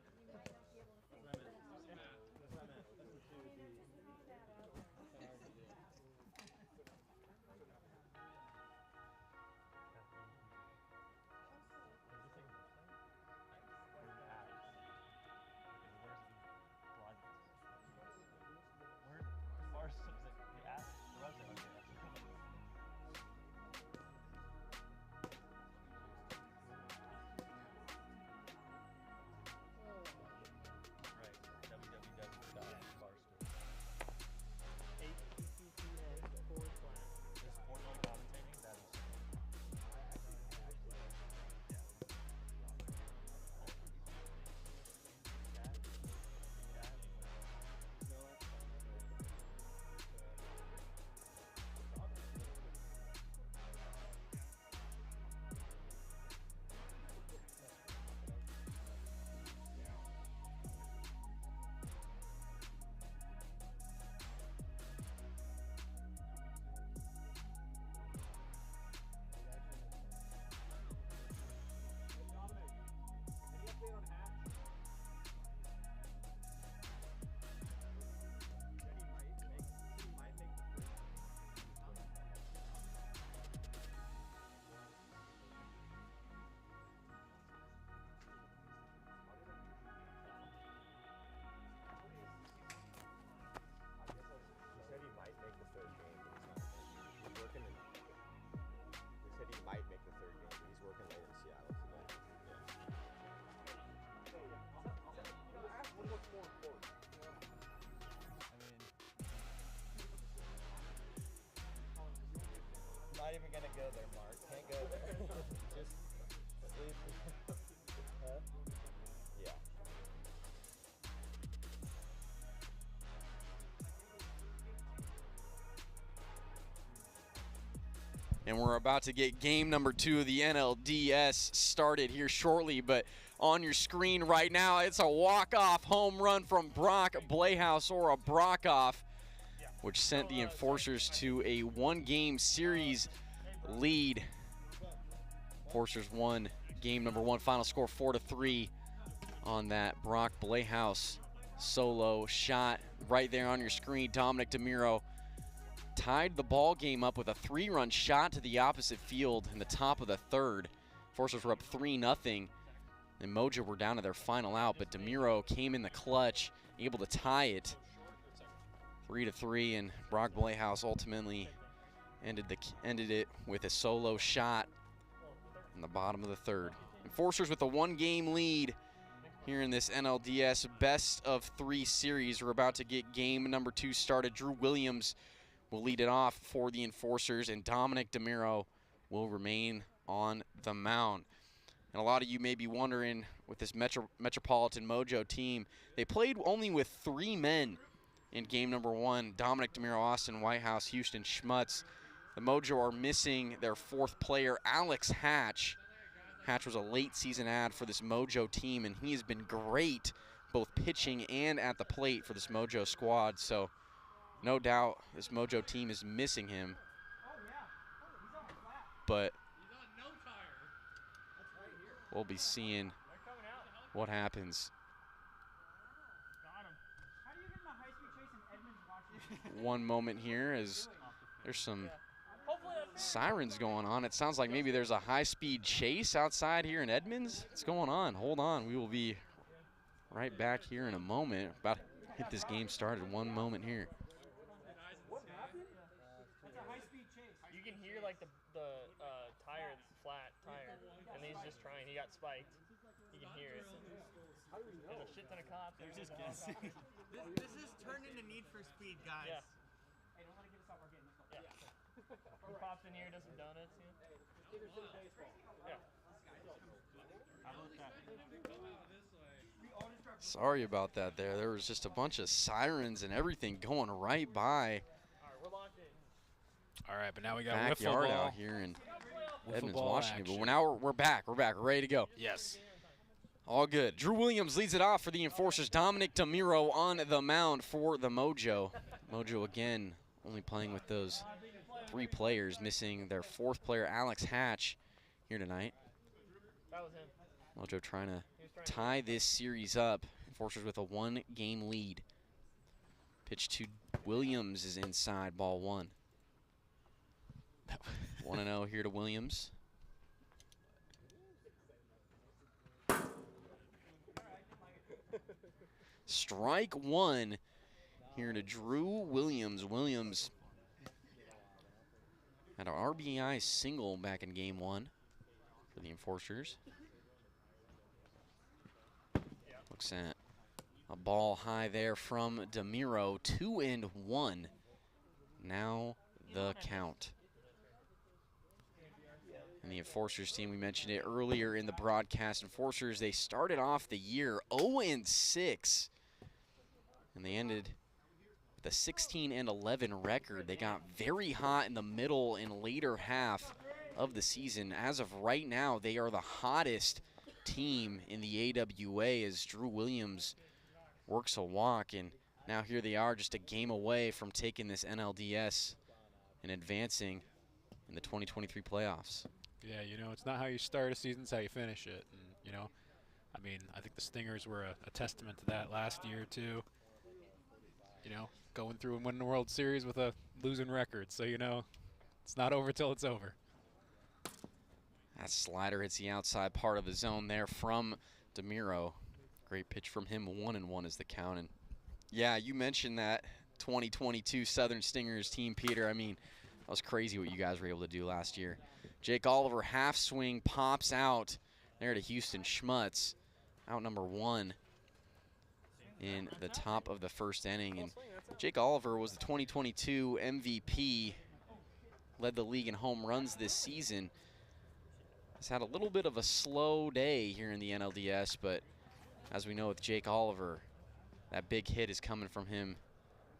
Not even gonna go there, Mark. Can't go there. Just sleep. Huh? Yeah. And we're about to get game number 2 of the NLDS started here shortly, but on your screen right now, it's a walk-off home run from Brock Playhouse, or a Brock-off, which sent the Enforcers to a 1-game series lead. Enforcers won game number 1, final score 4-3 on that Brock Playhouse solo shot. Right there on your screen, Dominic DeMiro tied the ball game up with a 3-run shot to the opposite field in the top of the 3rd. Enforcers were up 3-0, and Mojo were down to their final out, but DeMiro came in the clutch, able to tie it 3-3, and Brock Playhouse ultimately ended it with a solo shot in the bottom of the 3rd. Enforcers with a 1-game lead here in this NLDS best of 3 series. We're about to get game number 2 started. Drew Williams will lead it off for the Enforcers, and Dominic DeMiro will remain on the mound. And a lot of you may be wondering, with this Metropolitan Mojo team, they played only with 3 men in game number 1. Dominic DeMiro, Austin Whitehouse, Houston Schmutz. The Mojo are missing their 4th player, Alex Hatch. Hatch was a late season add for this Mojo team, and he has been great both pitching and at the plate for this Mojo squad. So no doubt this Mojo team is missing him. But we'll be seeing what happens. One moment here as there's some sirens going on. It sounds like maybe there's a high-speed chase outside here in Edmonds. What's going on? Hold on. We will be right back here in a moment. About to get this game started. One moment here. What happened? That's a high-speed chase. You can hear like the tire, flat tire, and he's just trying. He got spiked. You can hear it. There's a shit ton of cops. They're just guessing. this is turned into Need for Speed, guys. Yeah. Hey, don't let it get us off our game. Yeah. He pops in here, does some donuts. Yeah. Sorry about that there. There was just a bunch of sirens and everything going right by. All right, but now we got backyard wiffle ball out here in Wiffle Edmonds, ball Washington. action. But now we're back. We're back. We're ready to go. Yes. All good. Drew Williams leads it off for the Enforcers. Dominic DeMiro on the mound for the Mojo. Mojo again only playing with those 3 players, missing their 4th player, Alex Hatch, here tonight. That was him. Mojo trying to tie this series up. Enforcers with a 1-game lead. Pitch to Williams is inside, ball 1. 1-0 here to Williams. Strike 1 here to Drew Williams. Williams had an RBI single back in game 1 for the Enforcers. Looks at a ball high there from DeMiro. 2-1. Now the count. And the Enforcers team, we mentioned it earlier in the broadcast. Enforcers, they started off the year 0-6. And they ended with a 16-11 record. They got very hot in the middle and later half of the season. As of right now, they are the hottest team in the AWA as Drew Williams works a walk. And now here they are, just a game away from taking this NLDS and advancing in the 2023 playoffs. Yeah, you know, it's not how you start a season, it's how you finish it. And, you know, I mean, I think the Stingers were a testament to that last year, too. You know, going through and winning the World Series with a losing record. So, you know, it's not over till it's over. That slider hits the outside part of the zone there from DeMiro. Great pitch from him. 1-1 is the count. And, yeah, you mentioned that 2022 Southern Stingers team, Peter. I mean, that was crazy what you guys were able to do last year. Jake Oliver, half swing, pops out there to Houston Schmutz. Out number 1 in the top of the first inning. And Jake Oliver was the 2022 MVP, led the league in home runs this season. Has had a little bit of a slow day here in the NLDS, but as we know with Jake Oliver, that big hit is coming from him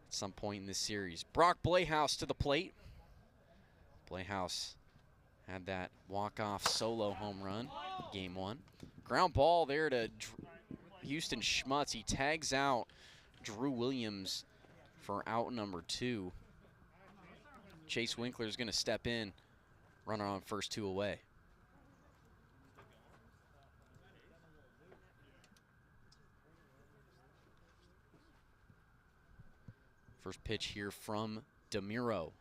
at some point in this series. Brock Blehaus to the plate. Blehaus had that walk-off solo home run, game 1. Ground ball there to Houston Schmutz. He tags out Drew Williams for out number 2. Chase Winkler is going to step in, runner on first, 2 away. First pitch here from DeMiro.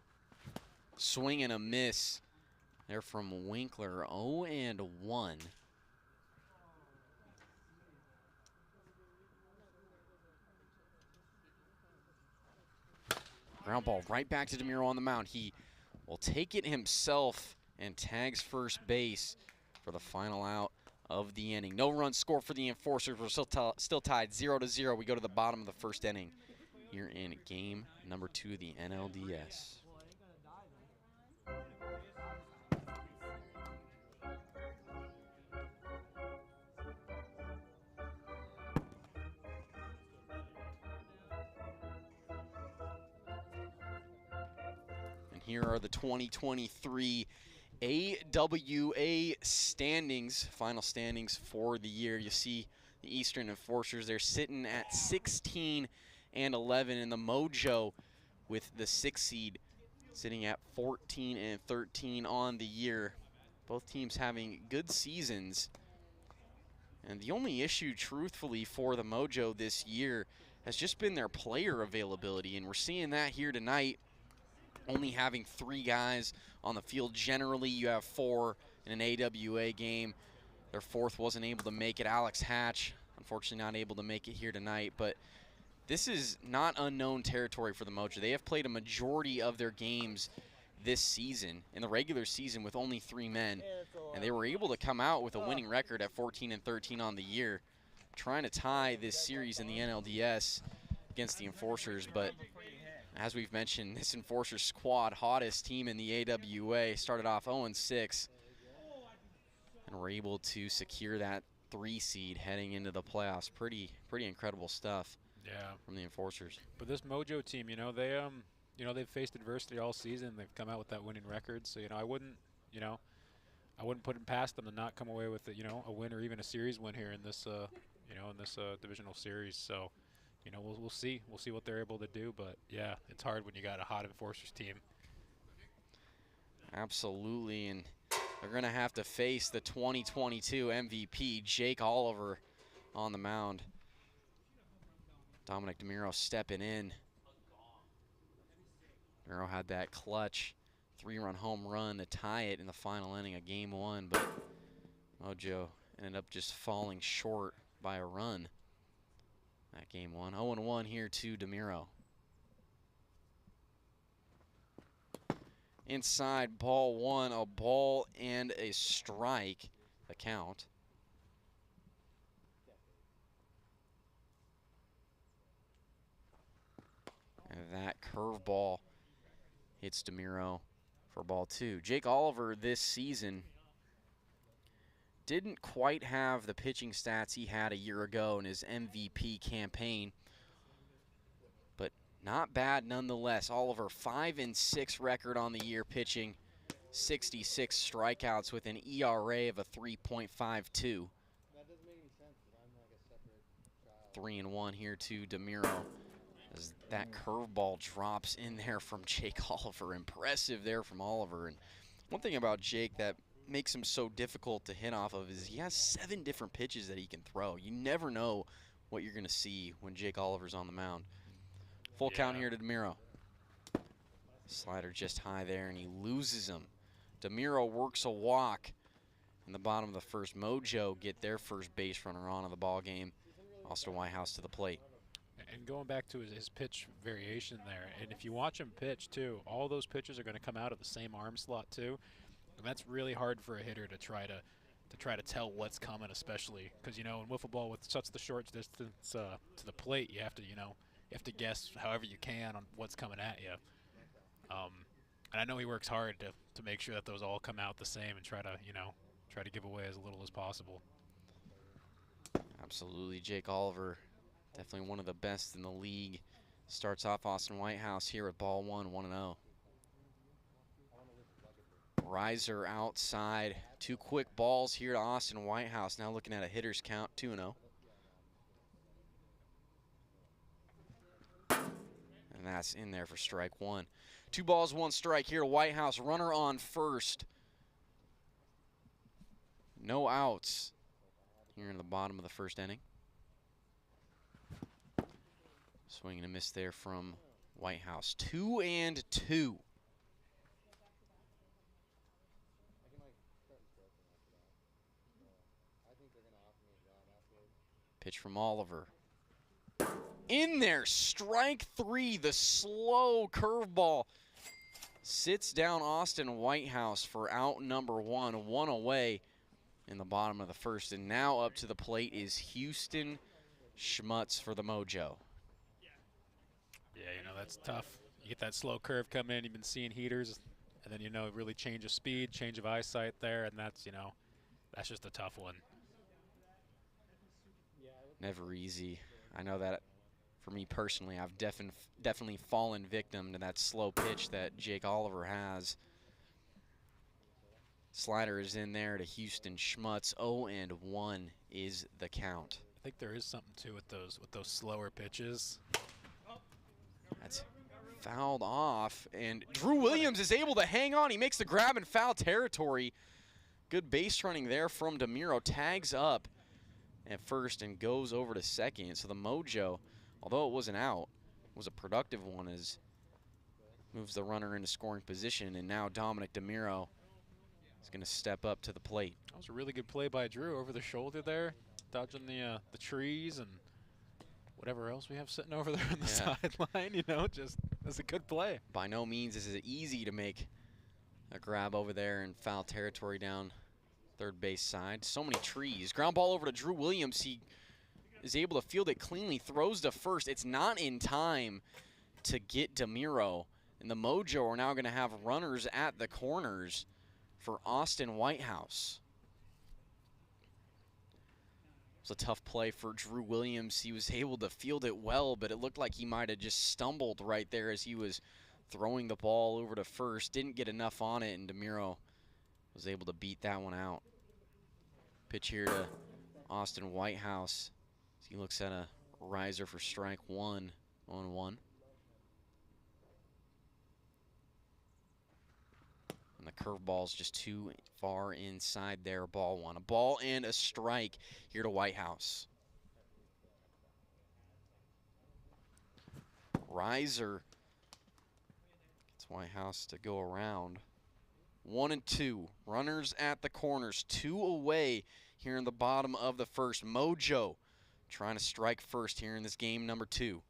Swing and a miss there from Winkler. 0-1. Ground ball right back to DeMiro on the mound. He will take it himself and tags first base for the final out of the inning. No run score for the Enforcers. We're still tied 0-0. We go to the bottom of the first inning here in game number 2 of the NLDS. Here are the 2023 AWA standings, final standings for the year. You see the Eastern Enforcers, they're sitting at 16-11, and the Mojo with the 6th seed sitting at 14-13 on the year. Both teams having good seasons. And the only issue, truthfully, for the Mojo this year has just been their player availability, and we're seeing that here tonight. Only having 3 guys on the field. Generally, you have 4 in an AWA game. Their 4th wasn't able to make it. Alex Hatch, unfortunately not able to make it here tonight. But this is not unknown territory for the Mojo. They have played a majority of their games this season, in the regular season, with only 3 men. And they were able to come out with a winning record at 14-13 on the year. trying to tie this series in the NLDS against the Enforcers, but as we've mentioned, this Enforcers squad, hottest team in the AWA, started off 0-6 and were able to secure that 3 seed heading into the playoffs. Pretty incredible stuff. Yeah, from the Enforcers. But this Mojo team, you know, they've faced adversity all season. They've come out with that winning record. So, you know, I wouldn't put it past them to not come away with, a win or even a series win here in this, divisional series. So, you know, we'll see. We'll see what they're able to do. But yeah, it's hard when you got a hot Enforcers team. Absolutely, and they're going to have to face the 2022 MVP, Jake Oliver, on the mound. Dominic DeMiro stepping in. DeMiro had that clutch 3-run home run to tie it in the final inning of Game 1, but Mojo ended up just falling short by a run at Game 1. 0-1 here to DeMiro. Inside, ball 1, a ball and a strike, the count. And that curveball hits DeMiro for ball 2. Jake Oliver this season didn't quite have the pitching stats he had a year ago in his MVP campaign, but not bad nonetheless. Oliver, 5-6 record on the year pitching, 66 strikeouts with an ERA of a 3.52. That doesn't make any sense, but I'm like a separate child. 3-1 here to DeMiro as that curveball drops in there from Jake Oliver. Impressive there from Oliver. And one thing about Jake that makes him so difficult to hit off of is he has 7 different pitches that he can throw. You never know what you're going to see when Jake Oliver's on the mound. Full count here to DeMiro. Slider just high there, and he loses him. DeMiro works a walk in the bottom of the first. Mojo get their first base runner on in the ball game. Austin Whitehouse to the plate. And going back to his pitch variation there, and if you watch him pitch too, all those pitches are going to come out of the same arm slot too, and that's really hard for a hitter to try to tell what's coming, especially because, you know, in wiffle ball with such the short distance to the plate, you have to guess however you can on what's coming at you. And I know he works hard to make sure that those all come out the same and try to give away as little as possible. Absolutely, Jake Oliver, definitely one of the best in the league. Starts off Austin Whitehouse here at ball 1, 1-0. Riser outside. 2 quick balls here to Austin Whitehouse. Now looking at a hitter's count, 2-0. And that's in there for strike 1. 2 balls, 1 strike here to Whitehouse. Runner on first. No outs here in the bottom of the first inning. Swing and a miss there from Whitehouse. 2-2. Pitch from Oliver. In there, strike 3, the slow curveball. Sits down Austin Whitehouse for out number 1, 1 away in the bottom of the first. And now up to the plate is Houston Schmutz for the Mojo. Yeah, you know, that's tough. You get that slow curve come in, you've been seeing heaters, and then, you know, really change of speed, change of eyesight there, and that's, you know, that's just a tough one. Never easy. I know that for me personally, I've definitely fallen victim to that slow pitch that Jake Oliver has. Slider is in there to Houston Schmutz. 0-1 is the count. I think there is something too with those slower pitches. That's fouled off, and Drew Williams is able to hang on. He makes the grab in foul territory. Good base running there from DeMiro. Tags up at first and goes over to second. So the Mojo, although it was an out, was a productive one as moves the runner into scoring position, and now Dominic DeMiro is going to step up to the plate. That was a really good play by Drew over the shoulder there, dodging the trees and whatever else we have sitting over there on the sideline. You know, just that's a good play. By no means is it easy to make a grab over there in foul territory down third base side. So many trees. Ground ball over to Drew Williams. He is able to field it cleanly, throws to first. It's not in time to get DeMiro. And the Mojo are now going to have runners at the corners for Austin Whitehouse. It was a tough play for Drew Williams. He was able to field it well, but it looked like he might have just stumbled right there as he was throwing the ball over to first. Didn't get enough on it, and DeMiro was able to beat that one out. Pitch here to Austin Whitehouse. He looks at a riser for strike one, 1-1. And the curveball's just too far inside there, ball one. A ball and a strike here to Whitehouse. Riser gets Whitehouse to go around. 1-2. Runners at the corners. 2 away here in the bottom of the first. Mojo trying to strike first here in this game number 2.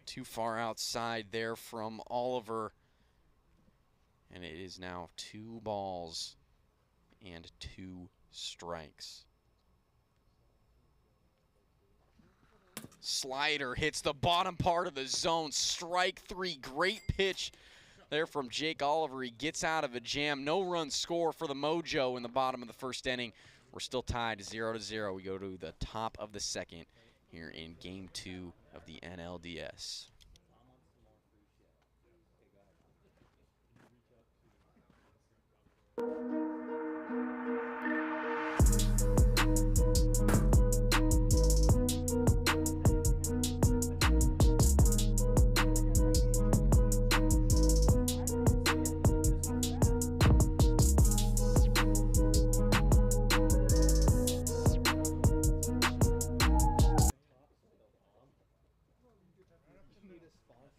Too far outside there from Oliver. And it is now 2 balls and 2 strikes. Slider hits the bottom part of the zone. Strike 3. Great pitch there from Jake Oliver. He gets out of a jam. No run score for the Mojo in the bottom of the first inning. We're still tied 0-0. We go to the top of the second here in game 2 of the NLDS.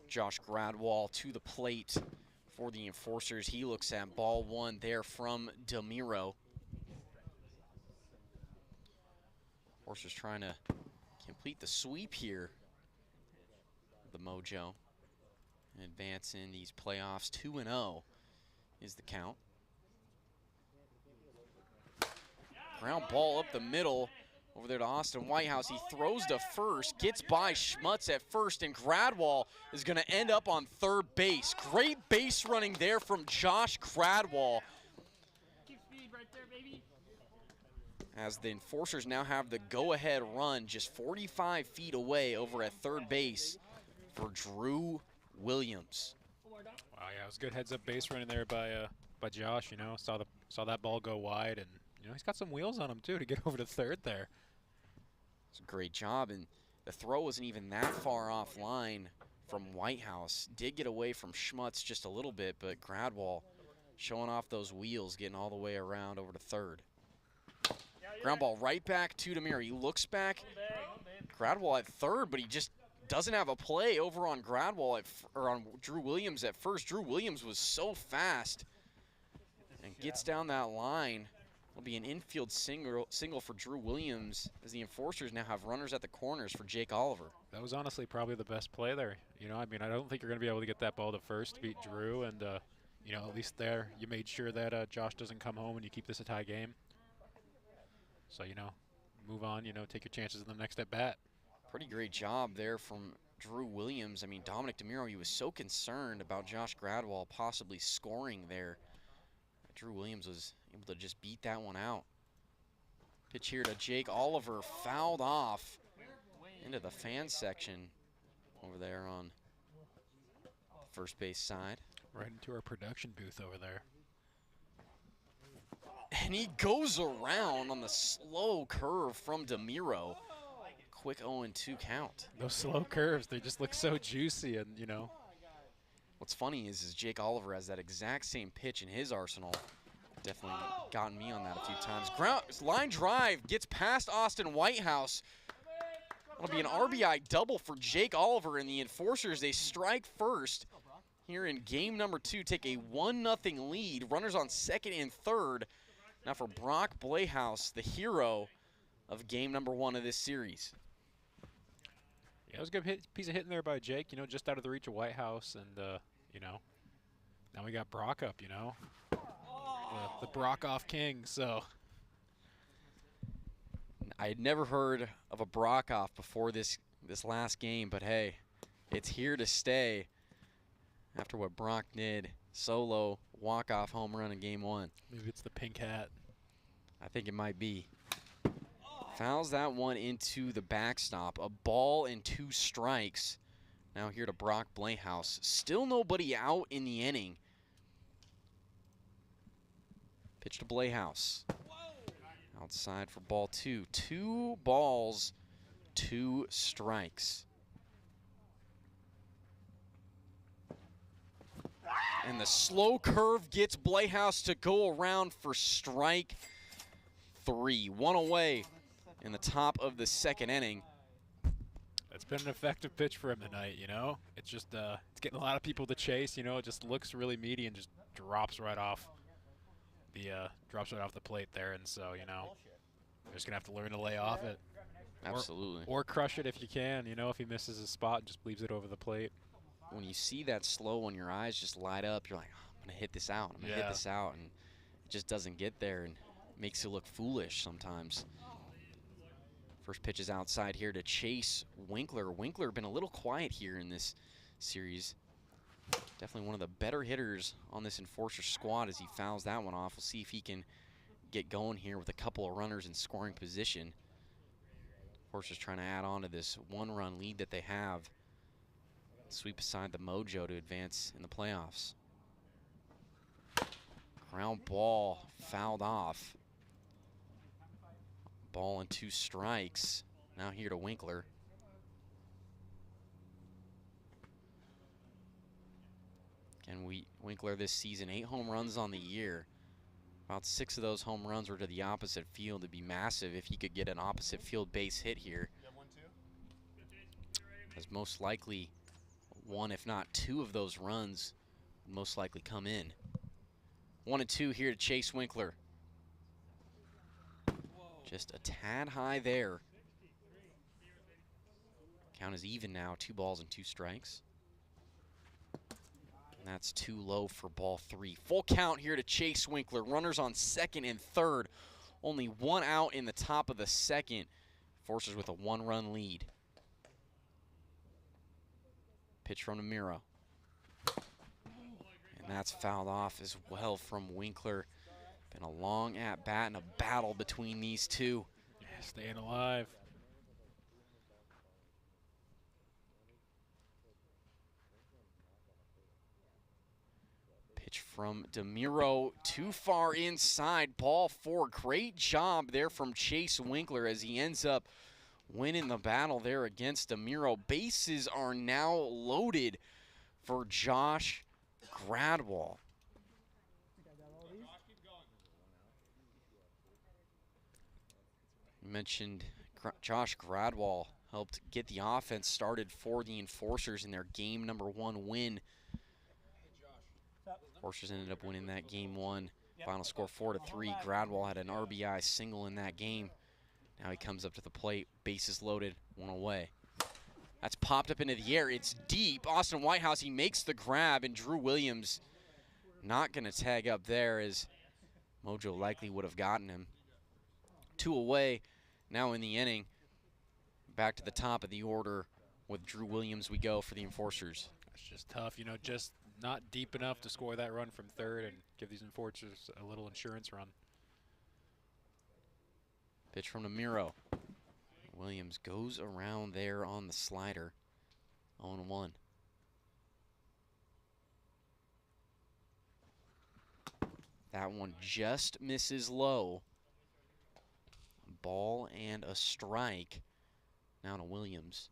Josh Gradwall to the plate for the Enforcers. He looks at ball 1 there from DeMiro. Enforcers trying to complete the sweep here. The Mojo advance in these playoffs. 2-0 is the count. Ground ball up the middle. Over there to Austin Whitehouse. He throws to first, gets by Schmutz at first, and Gradwall is going to end up on third base. Great base running there from Josh Gradwall. Keep speed right there, baby. As the Enforcers now have the go-ahead run just 45 feet away over at third base for Drew Williams. Wow, yeah, it was good heads-up base running there by Josh. You know, saw that ball go wide, and you know he's got some wheels on him too to get over to third there. It's a great job, and the throw wasn't even that far offline from Whitehouse. Did get away from Schmutz just a little bit, but Gradwall showing off those wheels, getting all the way around over to third. Ground ball right back to DeMiro. He looks back. Gradwall at third, but he just doesn't have a play over on Gradwall or on Drew Williams at first. Drew Williams was so fast and gets down that line. It'll be an infield single for Drew Williams as the Enforcers now have runners at the corners for Jake Oliver. That was honestly probably the best play there. You know, I mean, I don't think you're going to be able to get that ball to first to beat Drew, and you know, at least there you made sure that Josh doesn't come home and you keep this a tie game. So, you know, move on, you know, take your chances in the next at bat. Pretty great job there from Drew Williams. I mean, Dominic DeMiro, he was so concerned about Josh Gradwall possibly scoring there. Drew Williams was able to just beat that one out. Pitch here to Jake Oliver, fouled off into the fan section over there on the first base side. Right into our production booth over there. And he goes around on the slow curve from DeMiro. Quick 0-2 count. Those slow curves, they just look so juicy, and you know. What's funny is Jake Oliver has that exact same pitch in his arsenal. Definitely gotten me on that a few times. Line drive gets past Austin Whitehouse. It'll be an RBI double for Jake Oliver, and the Enforcers, they strike first here in game number 2, take a 1-0 lead. Runners on second and third. Now for Brock Blehaus, the hero of game number 1 of this series. Yeah, it was a good piece of hitting there by Jake, you know, just out of the reach of Whitehouse, and, you know, now we got Brock up, you know, the Brock off king, so. I had never heard of a Brock-off before this last game, but hey, it's here to stay after what Brock did. Solo walk-off home run in game 1. Maybe it's the pink hat. I think it might be. Fouls that one into the backstop. A ball and 2 strikes. Now here to Brock Blayhouse. Still nobody out in the inning. Pitch to Blayhouse. Outside for ball 2. 2 balls, 2 strikes. And the slow curve gets Blayhouse to go around for strike 3. 1 away in the top of the 2nd inning. It's been an effective pitch for him tonight, you know? It's just, it's getting a lot of people to chase, you know? It just looks really meaty and just drops right off the plate there. And so, you know, they're just going to have to learn to lay off it. Absolutely. Or crush it if you can, you know, if he misses his spot and just leaves it over the plate. When you see that slow, when your eyes just light up, you're like, oh, I'm going to hit this out. I'm going to hit this out. And it just doesn't get there and makes you look foolish sometimes. First pitch is outside here to Chase Winkler. Winkler been a little quiet here in this series. Definitely one of the better hitters on this Enforcer squad as he fouls that one off. We'll see if he can get going here with a couple of runners in scoring position. Enforcer's trying to add on to this 1-run lead that they have. Sweep aside the Mojo to advance in the playoffs. Ground ball fouled off. Ball and 2 strikes. Now here to Winkler. Again, Winkler this season, 8 home runs on the year. About 6 of those home runs were to the opposite field. It'd be massive if he could get an opposite field base hit here. As most likely 1, if not 2 of those runs would most likely come in. 1 and 2 here to Chase Winkler. Just a tad high there. Count is even now, 2 balls and 2 strikes. And that's too low for ball 3. Full count here to Chase Winkler. Runners on 2nd and 3rd. Only 1 out in the top of the 2nd. Forcers with a 1-run lead. Pitch from Namiro. And that's fouled off as well from Winkler. Been a long at-bat and a battle between these two. Yeah, staying alive. Pitch from DeMiro, too far inside, ball 4. Great job there from Chase Winkler as he ends up winning the battle there against DeMiro. Bases are now loaded for Josh Gradwell. You mentioned Josh Gradwell helped get the offense started for the Enforcers in their game number 1 win. Enforcers ended up winning that game 1. Final score 4-3. Gradwell had an RBI single in that game. Now he comes up to the plate, bases loaded, 1 away. That's popped up into the air. It's deep. Austin Whitehouse, he makes the grab, and Drew Williams not going to tag up there as Mojo likely would have gotten him. 2 away now in the inning. Back to the top of the order with Drew Williams we go for the Enforcers. It's just tough, you know, just not deep enough to score that run from 3rd and give these Enforcers a little insurance run. Pitch from Namiro. Williams goes around there on the slider. 0-1. That one just misses low. Ball and a strike. Now to Williams.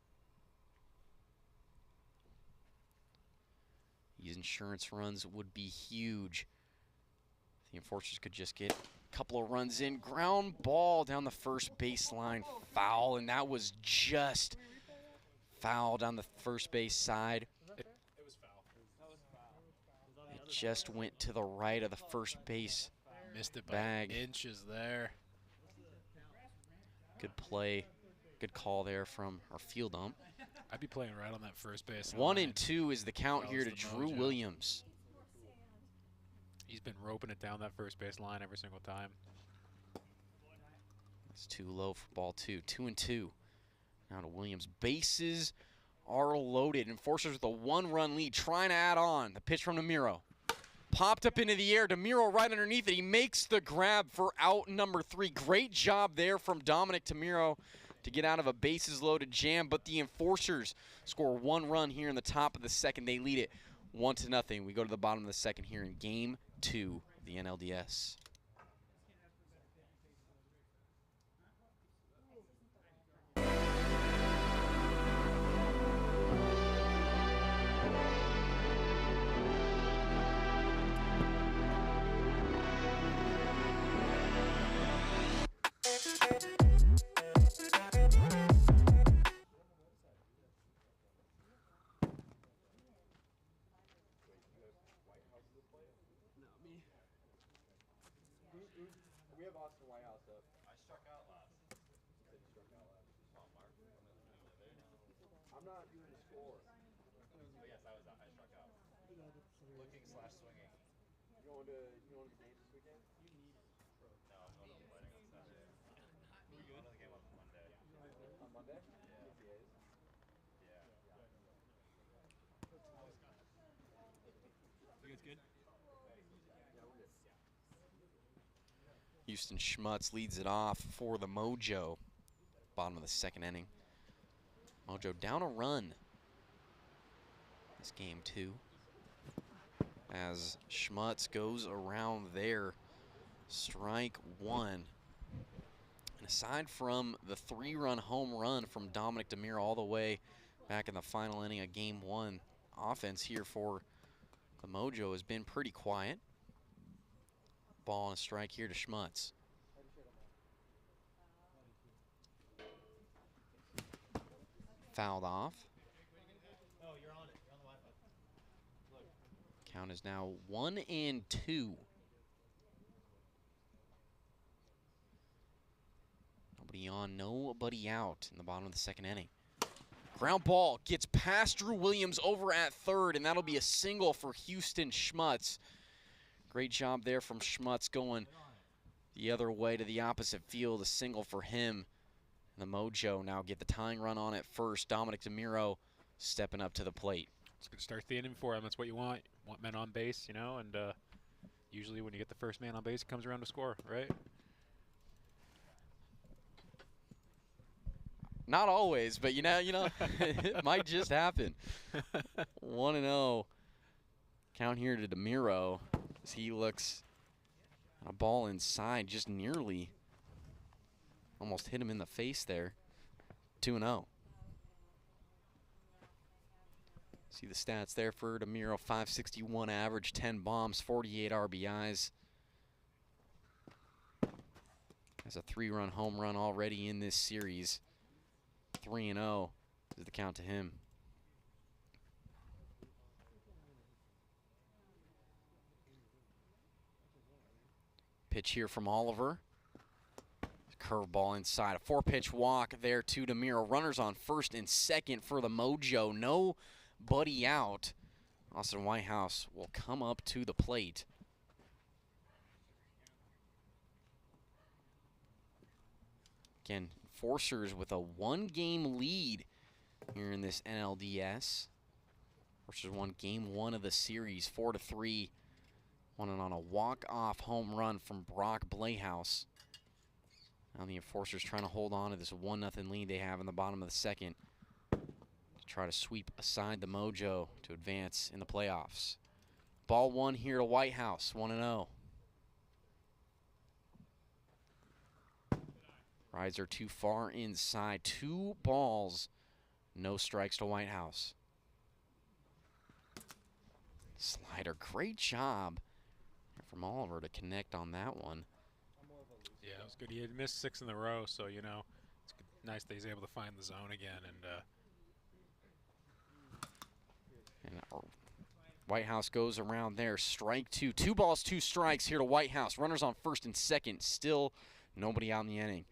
These insurance runs would be huge. The Enforcers could just get a couple of runs in. Ground ball down the first baseline, foul, and that was just foul down the first base side. It just went to the right of the first base Missed it by bag. inches there. Good play, good call there from our field ump. I'd be playing right on that first base. 1-2 is the count here to the Drew Mojo. Williams. He's been roping it down that first base line every single time. It's too low for ball 2. 2-2. Now to Williams. Bases are loaded. Enforcers with a 1-run lead, trying to add on. The pitch from Demiro. Popped up into the air. Demiro right underneath it. He makes the grab for out number 3. Great job there from Dominic Demiro to get out of a bases-loaded jam. But the Enforcers score 1 run here in the top of the second. They lead it 1-0. We go to the bottom of the second here in Game 2 of the NLDS. We have Austin Whitehouse up. I struck out last. Said you struck out last. Oh, Mark? I'm not doing the score. Oh, yes, I was out. I struck out. Looking / swinging. You going to the game this weekend? No, I'm going to the wedding on Saturday. We're good. Going to the game on Monday. On Monday? Yeah. PCAs? Yeah. You guys good? Houston Schmutz leads it off for the Mojo. Bottom of the second inning. Mojo down a run. This game 2. As Schmutz goes around there. Strike 1. And aside from the 3-run home run from Dominic Demiro all the way back in the final inning of Game 1, offense here for the Mojo has been pretty quiet. Ball and a strike here to Schmutz. Fouled off. Oh, you're on it. You're on the Wi-Fi. Count is now 1-2. Nobody on, nobody out in the bottom of the second inning. Ground ball gets past Drew Williams over at third, and that'll be a single for Houston Schmutz. Great job there from Schmutz going the other way to the opposite field. A single for him. The Mojo now get the tying run on at first. Dominic Demiro stepping up to the plate. It's a good start to the inning for him. That's what you want. You want men on base, you know, and usually when you get the first man on base, it comes around to score, right? Not always, but you know, it might just happen. 1-0. Count here to Demiro as he looks at a ball inside, just nearly almost hit him in the face there. 2-0. See the stats there for Demiro: 561 average, 10 bombs, 48 RBIs. Has a 3-run home run already in this series. 3-0 is the count to him. Pitch here from Oliver. Curveball inside. A 4-pitch walk there to Demiro. Runners on first and second for the Mojo. Nobody out. Austin Whitehouse will come up to the plate. Again, Enforcers with a 1-game lead here in this NLDS. Enforcers won Game 1 of the series, 4-3. Won it on a walk-off home run from Brock Blayhouse. Now the Enforcers trying to hold on to this 1-0 lead they have in the bottom of the second to try to sweep aside the Mojo to advance in the playoffs. Ball 1 here to Whitehouse, 1-0. Rides are too far inside. 2 balls, no strikes to Whitehouse. Slider, great job from Oliver to connect on that one. Yeah, it was good. He had missed 6 in a row, so, you know, it's nice that he's able to find the zone again. And Whitehouse goes around there. Strike 2. 2 balls, 2 strikes here to Whitehouse. Runners on first and second. Still nobody out in the inning.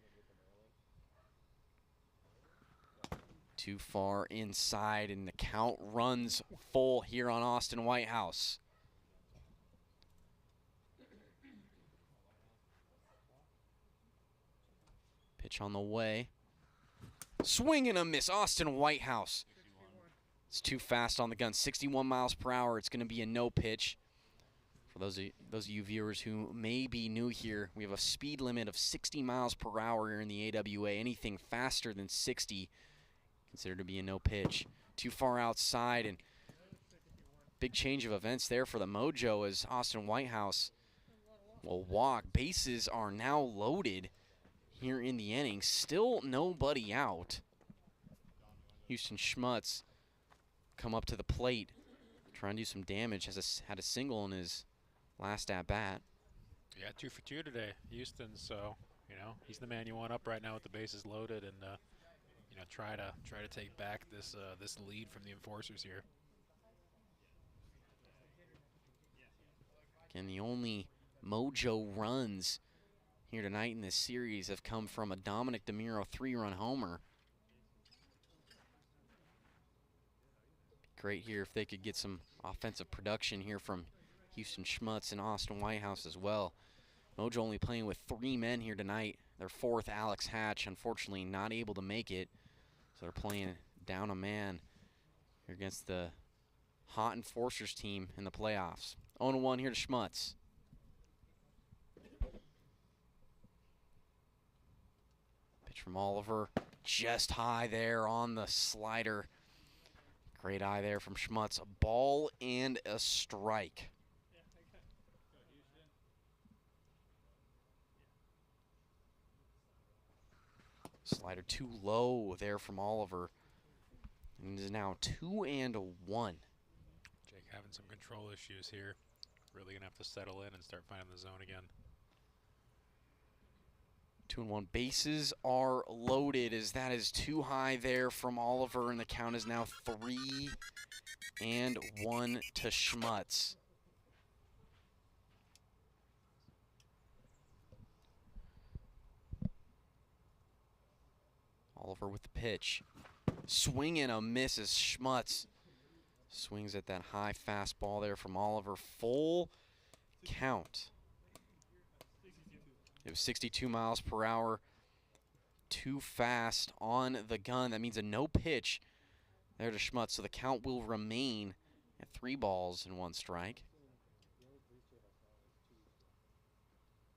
Too far inside, and the count runs full here on Austin Whitehouse. Pitch on the way. Swing and a miss. Austin Whitehouse. It's too fast on the gun. 61 miles per hour. It's going to be a no pitch. For those of you viewers who may be new here, we have a speed limit of 60 miles per hour here in the AWA. Anything faster than 60 considered to be a no pitch. Too far outside, and big change of events there for the Mojo as Austin Whitehouse will walk. Bases are now loaded here in the inning. Still nobody out. Houston Schmutz come up to the plate, trying to do some damage. Had a single in his last at bat. Yeah, 2 for 2 today, Houston. So you know he's the man you want up right now with the bases loaded, and you know try to take back this this lead from the Enforcers here. Again, the only Mojo runs here tonight in this series have come from a Dominic DeMiro 3-run homer. Great here if they could get some offensive production here from Houston Schmutz and Austin Whitehouse as well. Mojo only playing with 3 men here tonight. Their 4th, Alex Hatch, unfortunately not able to make it. So they're playing down a man here against the hot Enforcers team in the playoffs. 0-1 here to Schmutz. Pitch from Oliver, just high there on the slider. Great eye there from Schmutz. A ball and a strike. Slider too low there from Oliver. And it is now 2-1. Jake having some control issues here. Really gonna have to settle in and start finding the zone again. 2-1. Bases are loaded as that is too high there from Oliver, and the count is now 3-1 to Schmutz. Oliver with the pitch. Swing and a miss as Schmutz swings at that high fastball there from Oliver. Full count. It was 62 miles per hour. Too fast on the gun. That means a no pitch there to Schmutz. So the count will remain at 3 balls and 1 strike.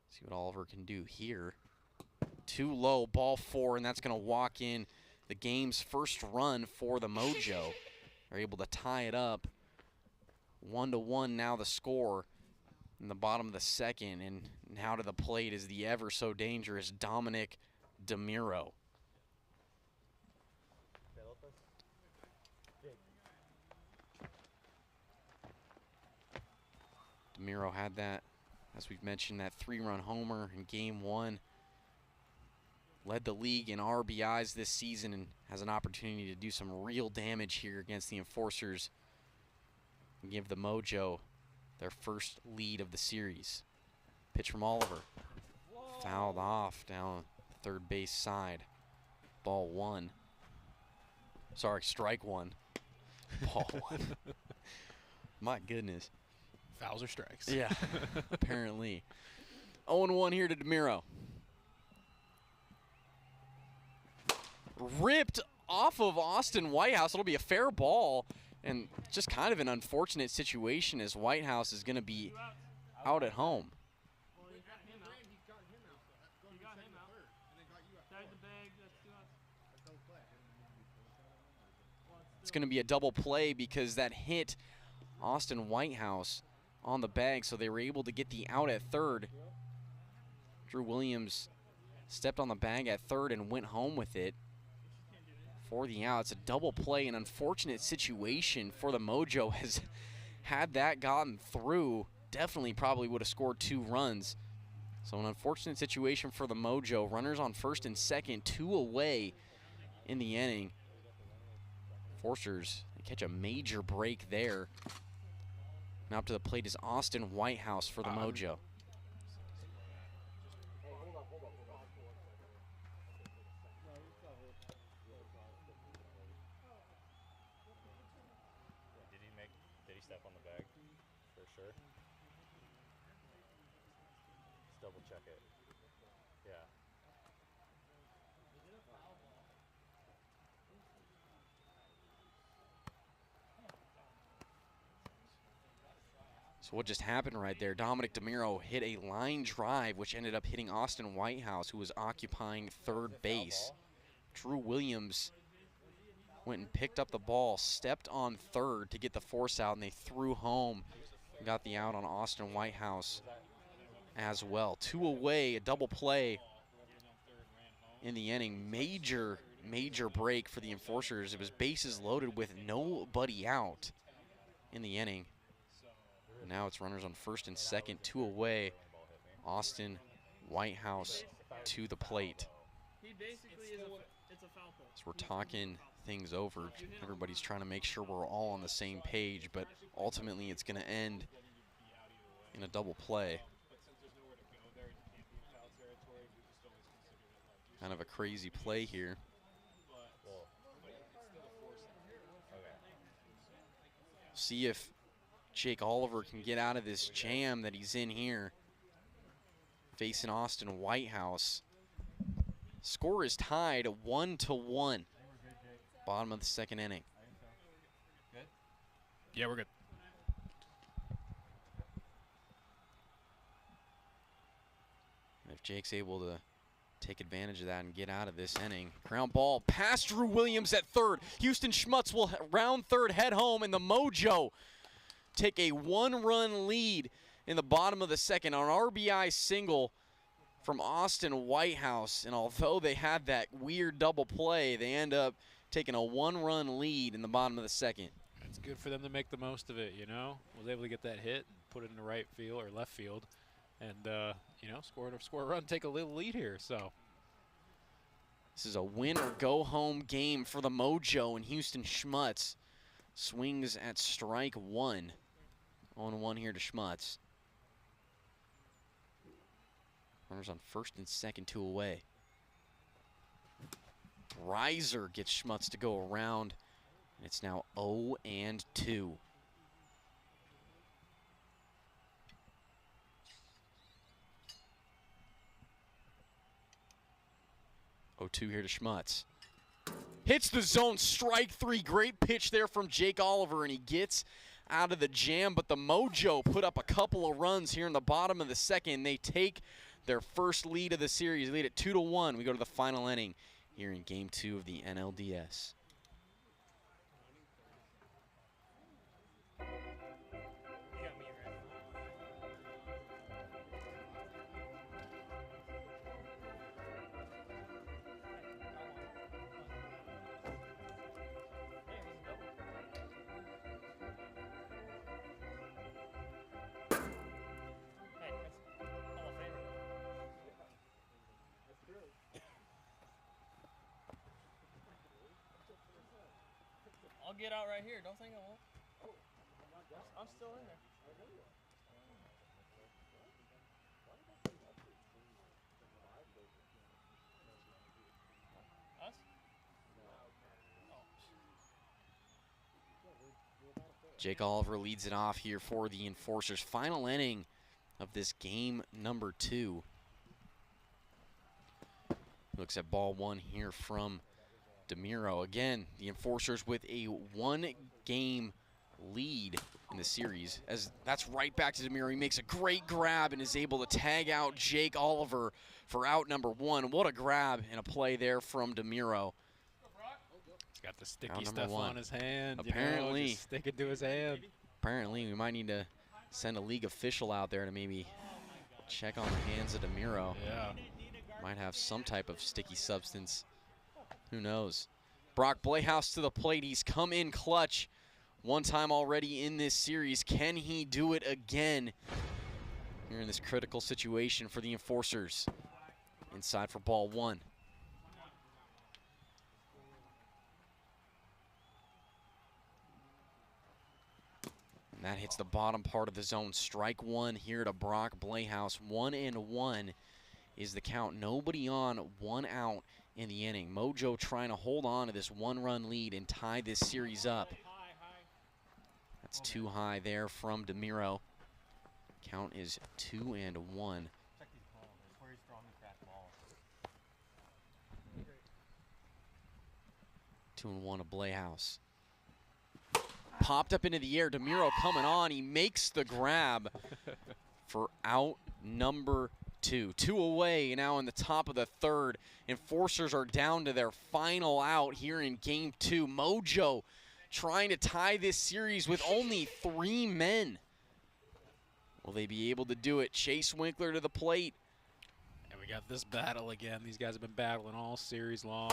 See what Oliver can do here. Too low, ball 4, and that's going to walk in the game's first run for the Mojo. They're able to tie it up. 1-1 now the score in the bottom of the second, and now to the plate is the ever so dangerous Dominic DeMiro. DeMiro had that, as we've mentioned, that 3-run homer in game 1. Led the league in RBIs this season and has an opportunity to do some real damage here against the Enforcers and give the Mojo their first lead of the series. Pitch from Oliver. Fouled off down the third base side. Ball 1. Sorry, strike 1. Ball 1. My goodness. Fouls or strikes. Yeah, apparently. 0-1 here to DeMiro. Ripped off of Austin Whitehouse. It'll be a fair ball, and just kind of an unfortunate situation as Whitehouse is going to be out at home. It's going to be a double play because that hit Austin Whitehouse on the bag, so they were able to get the out at third. Drew Williams stepped on the bag at third and went home with it for the out. It's a double play, an unfortunate situation for the Mojo. Has had that gotten through, definitely probably would have scored 2 runs. So an unfortunate situation for the Mojo. Runners on first and second, 2 away in the inning. Enforcers catch a major break there. Now up to the plate is Austin Whitehouse for the Mojo. Did he step on the bag? For sure. Let's double check it. Yeah. So what just happened right there, Dominic DeMiro hit a line drive, which ended up hitting Austin Whitehouse, who was occupying third base. Drew Williams went and picked up the ball, stepped on third to get the force out, and they threw home and got the out on Austin Whitehouse as well. 2 away, a double play in the inning. Major break for the Enforcers. It was bases loaded with nobody out in the inning. Now it's runners on first and second, 2 away. Austin Whitehouse to the plate. He basically is it's a foul pole. So we're talking things over. Everybody's trying to make sure we're all on the same page, but ultimately it's going to end in a double play. Kind of a crazy play here. See if Jake Oliver can get out of this jam that he's in here, facing Austin Whitehouse. Score is tied 1-1. Bottom of the second inning. Good? Yeah, we're good. And if Jake's able to take advantage of that and get out of this inning. Ground ball past Drew Williams at third. Houston Schmutz will round third, head home, and the Mojo take a 1-run lead in the bottom of the second on an RBI single from Austin Whitehouse. And although they had that weird double play, they end up taking a 1-run lead in the bottom of the second. It's good for them to make the most of it, you know. Was able to get that hit, put it in the right field or left field, and you know, score a run, take a little lead here. So this is a win or go home game for the Mojo, and Houston Schmutz swings at strike 1. 0-1 here to Schmutz. Runners on first and second, 2 away. Reiser gets Schmutz to go around. It's now 0-2. 0-2 here to Schmutz. Hits the zone, strike 3. Great pitch there from Jake Oliver, and he gets out of the jam, but the Mojo put up a couple of runs here in the bottom of the second. They take their first lead of the series, lead at 2-1. We go to the final inning here in Game 2 of the NLDS. I'll get out right here. Don't think I won't. I'm still in there. Us? Jake Oliver leads it off here for the Enforcers. Final inning of this game number 2. Looks at ball 1 here from DeMiro. Again, the Enforcers with a 1-game lead in the series. As that's right back to DeMiro. He makes a great grab and is able to tag out Jake Oliver for out number 1. What a grab and a play there from DeMiro. He's got the sticky stuff on his hand. Apparently, you know, just stick it to his hand. Apparently, we might need to send a league official out there to maybe check on the hands of DeMiro. Yeah. Might have some type of sticky substance. Who knows? Brock Blehouse to the plate. He's come in clutch one time already in this series. Can he do it again here in this critical situation for the Enforcers? Inside for ball 1. And that hits the bottom part of the zone. Strike 1 here to Brock Blehouse. 1-1 is the count. Nobody on, 1 out in the inning. Mojo trying to hold on to this 1-run lead and tie this series up. That's too high there from DeMiro. Count is 2-1. Check these balls. It's where he's throwing the crack balls. 2-1 to Blehouse. popped up into the air. DeMiro coming on. He makes the grab for out number 2. 2 away now in the top of the 3rd. Enforcers are down to their final out here in game 2. Mojo trying to tie this series with only 3 men. Will they be able to do it? Chase Winkler to the plate. And we got this battle again. These guys have been battling all series long.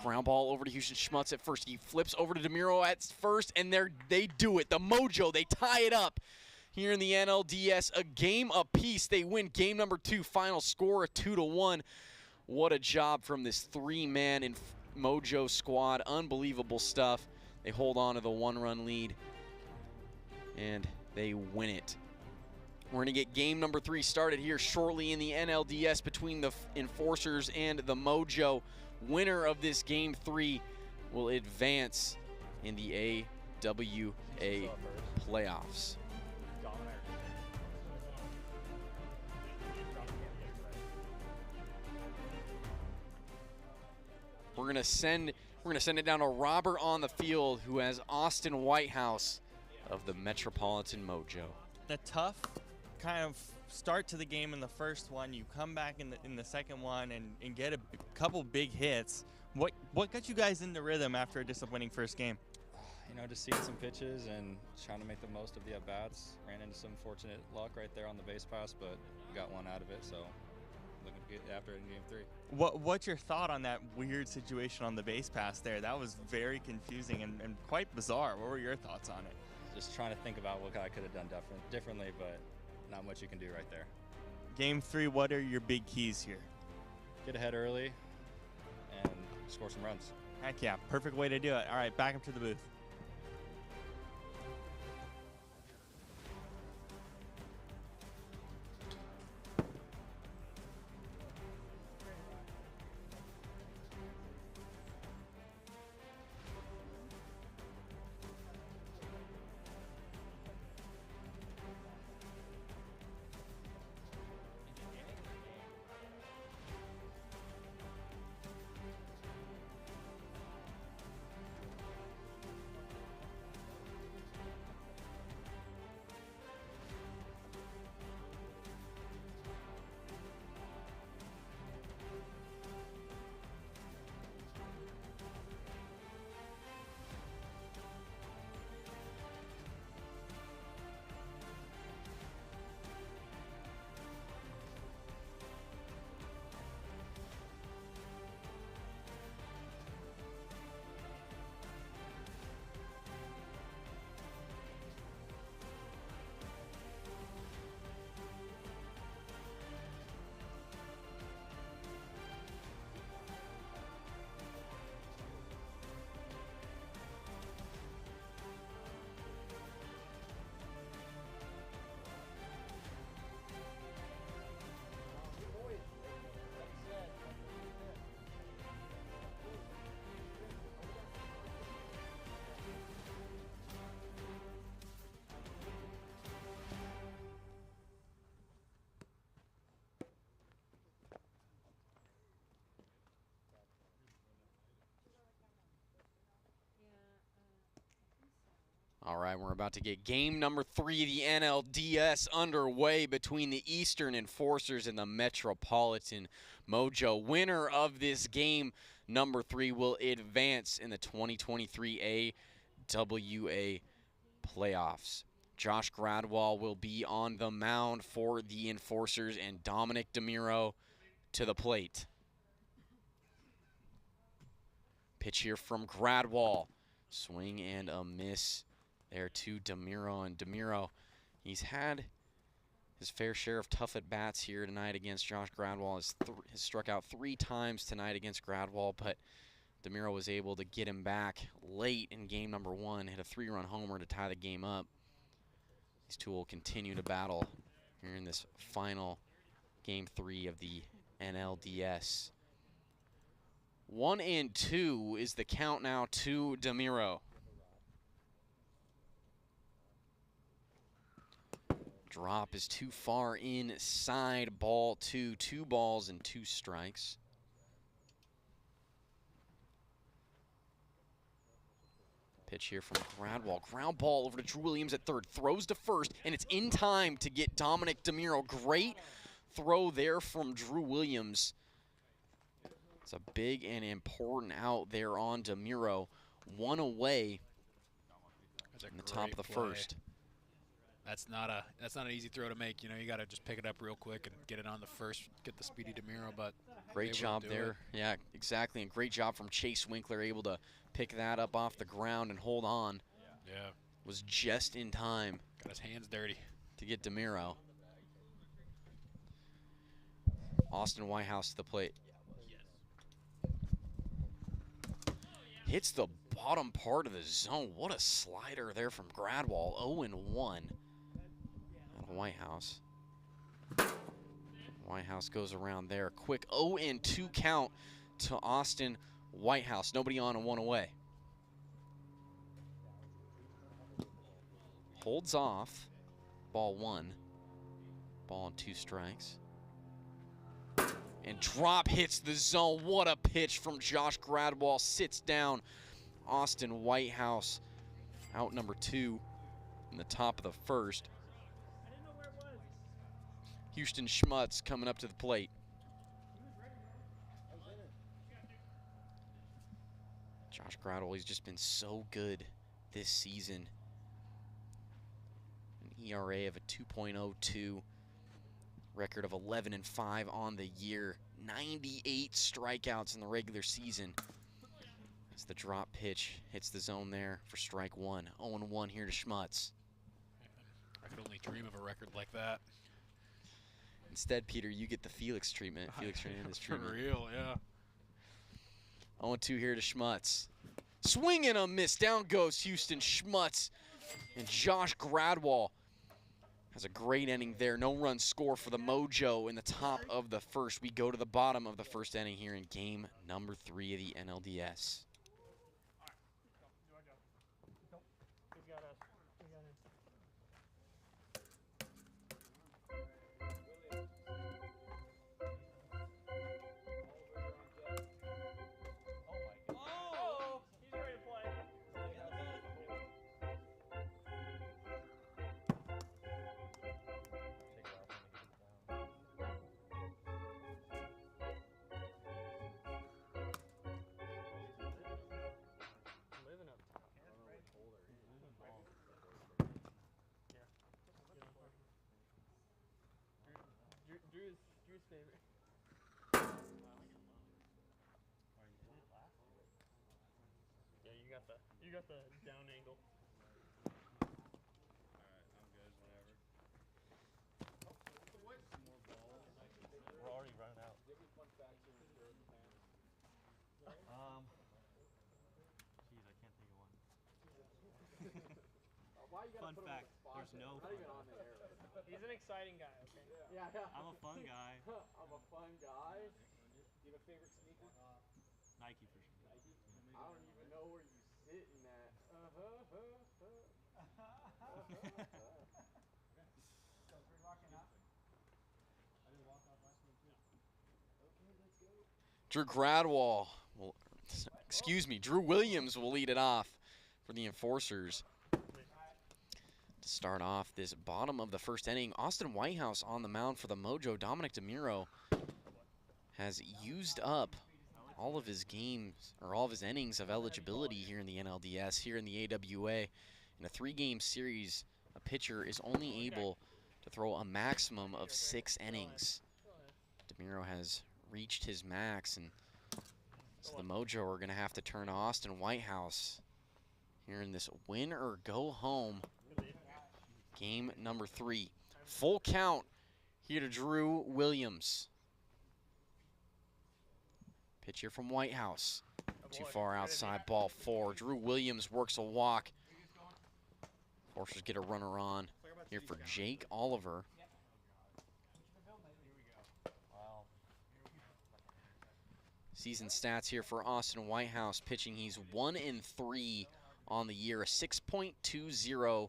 Ground ball over to Houston Schmutz at first. He flips over to DeMiro at first, and they do it. The Mojo, they tie it up here in the NLDS. A game apiece. They win game number 2. Final score a 2-1. What a job from this 3-man in Mojo squad. Unbelievable stuff. They hold on to the 1-run lead, and they win it. We're going to get game number 3 started here shortly in the NLDS between the Enforcers and the Mojo. Winner of this game 3 will advance in the AWA playoffs. We're going to send it down to Robert on the field, who has Austin Whitehouse of the Metropolitan Mojo. A tough kind of start to the game in the first one. You come back in the second one and get a couple big hits. What got you guys into rhythm after a disappointing first game? You know, just seeing some pitches and trying to make the most of the at-bats. Ran into some fortunate luck right there on the base pass, but got one out of it, so looking good after it in game 3. What's your thought on that weird situation on the base pass there? That was very confusing and quite bizarre. What were your thoughts on it? Just trying to think about what I could have done differently, but not much you can do right there. Game 3, what are your big keys here? Get ahead early and score some runs. Heck yeah, perfect way to do it. All right, back up to the booth. All right, we're about to get game number 3 of the NLDS underway between the Eastern Enforcers and the Metropolitan Mojo. Winner of this game number 3 will advance in the 2023 AWA playoffs. Josh Gradwell will be on the mound for the Enforcers, and Dominic DeMiro to the plate. Pitch here from Gradwell. Swing and a miss there to DeMiro. And DeMiro, he's had his fair share of tough at-bats here tonight against Josh Gradwell. Has struck out 3 times tonight against Gradwell, but DeMiro was able to get him back late in game number 1, hit a 3-run homer to tie the game up. These two will continue to battle here in this final game 3 of the NLDS. 1-2 is the count now to DeMiro. Drop is too far inside, ball 2, 2 balls and 2 strikes. Pitch here from Gradwall. Ground ball over to Drew Williams at third. Throws to first, and it's in time to get Dominic DeMiro. Great throw there from Drew Williams. It's a big and important out there on DeMiro. One away in the top of the first. That's not an easy throw to make. You know, you got to just pick it up real quick and get it on the first, get the speedy DeMiro. But great job there. Yeah, exactly. And great job from Chase Winkler, able to pick that up off the ground and hold on. Yeah. Was just in time. Got his hands dirty. To get DeMiro. Austin Whitehouse to the plate. Hits the bottom part of the zone. What a slider there from Gradwall. 0-1. Whitehouse. Whitehouse goes around there. Quick 0-2 count to Austin Whitehouse. Nobody on and one away. Holds off. Ball 1. Ball on 2 strikes. And drop hits the zone. What a pitch from Josh Gradwall. Sits down Austin Whitehouse. Out number 2 in the top of the first. Houston Schmutz coming up to the plate. Josh Gradwall, he's just been so good this season. An ERA of a 2.02. Record of 11-5 on the year. 98 strikeouts in the regular season. As the drop pitch hits the zone there for strike 1. 0-1 here to Schmutz. I could only dream of a record like that. Instead, Peter, you get the Felix treatment. Felix Hernandez treatment. For real, yeah. 0-2 here to Schmutz. Swing and a miss. Down goes Houston Schmutz. And Josh Gradwall has a great inning there. No run score for the Mojo in the top of the first. We go to the bottom of the first inning here in game number 3 of the NLDS. Drew's favorite. Yeah, you got the down angle. We're already running out. Geez, I can't think of one. Fun fact, there's no fun. He's an exciting guy, okay? Yeah. I'm a fun guy. I'm a fun guy. Do you have a favorite sneaker? Nike for sure. Nike? I don't even know where you sit in that. Drew Gradwall, Drew Williams will lead it off for the Enforcers. To start off this bottom of the first inning, Austin Whitehouse on the mound for the Mojo. Dominic DeMiro has used up all of his games, or all of his innings of eligibility here in the NLDS. Here in the AWA, in a 3-game series, a pitcher is only able to throw a maximum of 6 innings. DeMiro has reached his max, and so the Mojo are going to have to turn to Austin Whitehouse here in this win or go home game number 3. Full count here to Drew Williams. Pitch here from Whitehouse. Too far outside, ball 4. Drew Williams works a walk. Forcers get a runner on here for Jake Oliver. Season stats here for Austin Whitehouse. Pitching, he's 1-3 on the year, a 6.20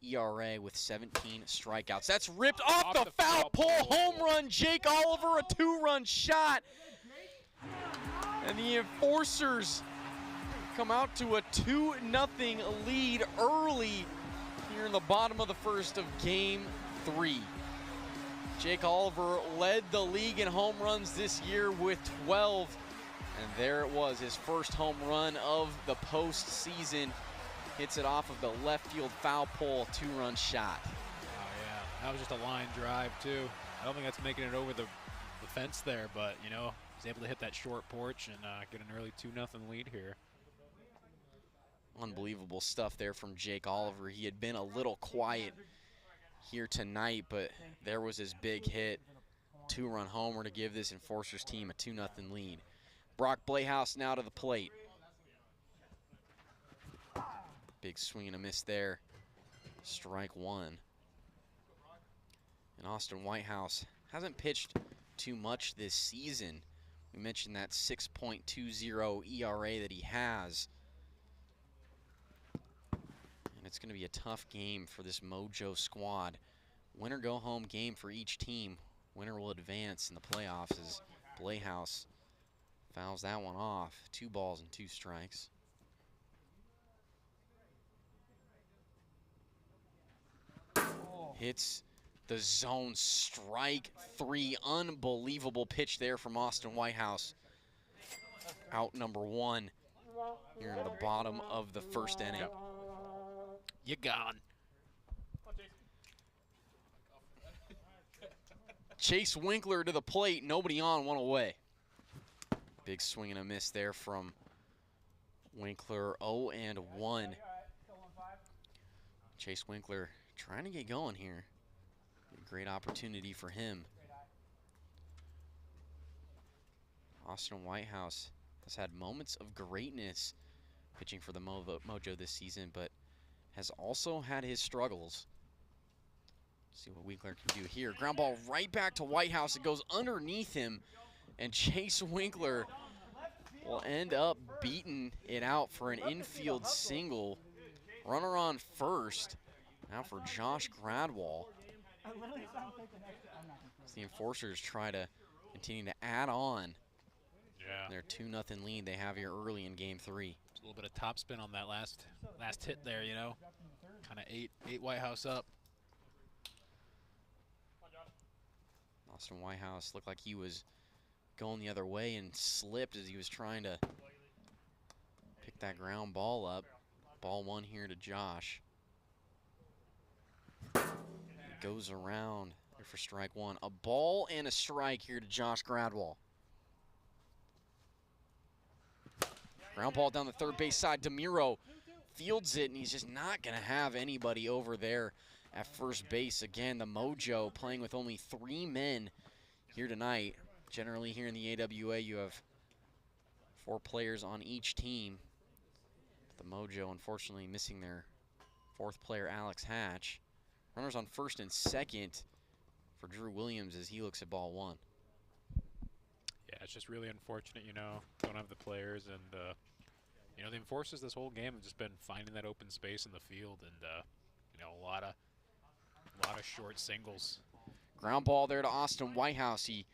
ERA with 17 strikeouts. That's ripped off the foul pole. Home run, Jake Oliver, a 2-run shot. And the Enforcers come out to a 2-0 lead early here in the bottom of the first of game 3. Jake Oliver led the league in home runs this year with 12. And there it was, his first home run of the postseason. Hits it off of the left field foul pole, 2-run shot. Oh, yeah. That was just a line drive, too. I don't think that's making it over the fence there, but, you know, he's able to hit that short porch and get an early 2-0 lead here. Unbelievable stuff there from Jake Oliver. He had been a little quiet here tonight, but there was his big hit. 2-run homer to give this Enforcers team a 2-0 lead. Brock Playhouse now to the plate. Big swing and a miss there. Strike 1. And Austin Whitehouse hasn't pitched too much this season. We mentioned that 6.20 ERA that he has. And it's going to be a tough game for this Mojo squad. Winner go home game for each team. Winner will advance in the playoffs as Playhouse fouls that one off. 2 balls and 2 strikes. Hits the zone, strike 3. Unbelievable pitch there from Austin Whitehouse. Out number 1 here in the bottom of the first inning. You gone. Chase Winkler to the plate, nobody on, 1 away. Big swing and a miss there from Winkler, 0-1. Chase Winkler trying to get going here. A great opportunity for him. Austin Whitehouse has had moments of greatness pitching for the Mojo this season, but has also had his struggles. See what Winkler can do here. Ground ball right back to Whitehouse. It goes underneath him, and Chase Winkler will end up beating it out for an infield single. Runner on first. Now for Josh Gradwall. As the Enforcers try to continue to add on their 2-0 lead they have here early in game 3. Just a little bit of topspin on that last hit there, you know. Kind of ate Whitehouse up. Austin Whitehouse looked like he was going the other way and slipped as he was trying to pick that ground ball up. Ball 1 here to Josh. It goes around there for strike 1. A ball and a strike here to Josh Gradwall. Ground ball down the third base side. DeMuro fields it, and he's just not going to have anybody over there at first base. Again, the Mojo playing with only 3 men here tonight. Generally here in the AWA, you have 4 players on each team. But the Mojo, unfortunately, missing their 4th player, Alex Hatch. Runners on first and second for Drew Williams as he looks at ball 1. Yeah, it's just really unfortunate, you know, don't have the players, and you know, the Enforcers this whole game have just been finding that open space in the field, and you know, a lot of short singles. Ground ball there to Austin Whitehouse. He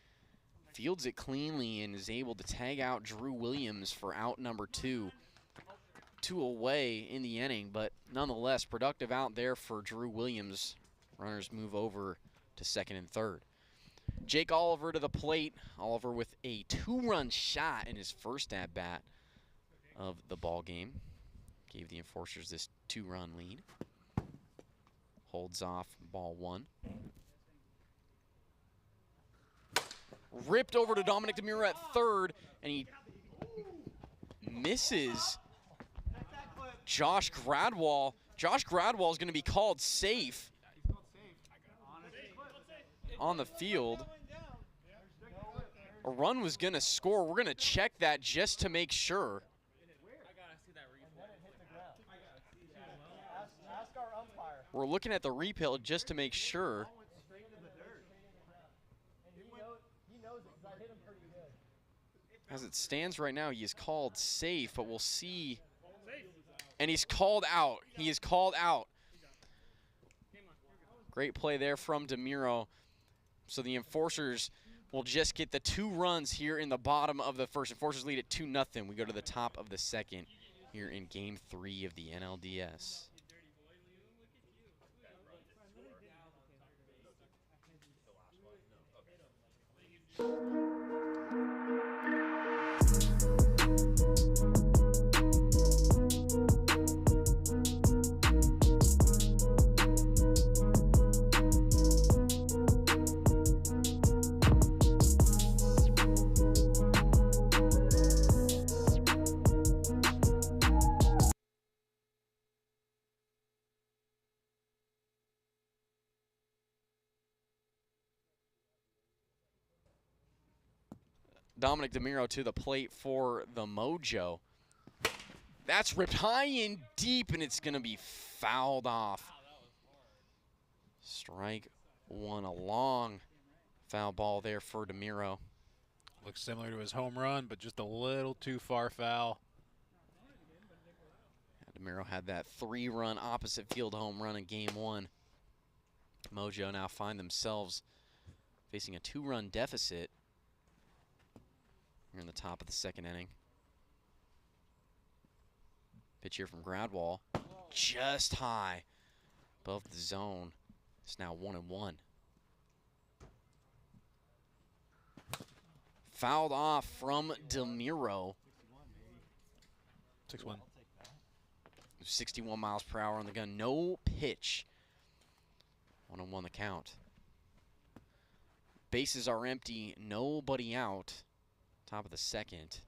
fields it cleanly and is able to tag out Drew Williams for out number 2. 2 away in the inning, but nonetheless productive out there for Drew Williams. Runners move over to second and third. Jake Oliver to the plate. Oliver with a 2-run shot in his first at-bat of the ball game. Gave the Enforcers this 2-run lead. Holds off ball 1. Ripped over to Dominic DeMuro at third, and he misses Josh Gradwall. Josh Gradwall is going to be called safe on the field. A run was going to score. We're going to check that just to make sure. We're looking at the replay just to make sure. As it stands right now, he is called safe, but we'll see. And he's called out. He is called out. Great play there from DeMuro. So the Enforcers will just get the 2 runs here in the bottom of the first. Enforcers lead at 2-0. We go to the top of the second. here in Game 3 of the NLDS. Dominic DeMiro to the plate for the Mojo. That's ripped high and deep, and it's going to be fouled off. Strike one, a long foul ball there for DeMiro. Looks similar to his home run, but just a little too far foul. DeMiro had that 3-run opposite field home run in Game 1. Mojo now find themselves facing a 2-run deficit here in the top of the second inning. Pitch here from Gradwall, just high above the zone. It's now 1-1. Fouled off from DeMiro. 6-1. 61 miles per hour on the gun. No pitch. 1-1 the count. Bases are empty. Nobody out. Top of the second.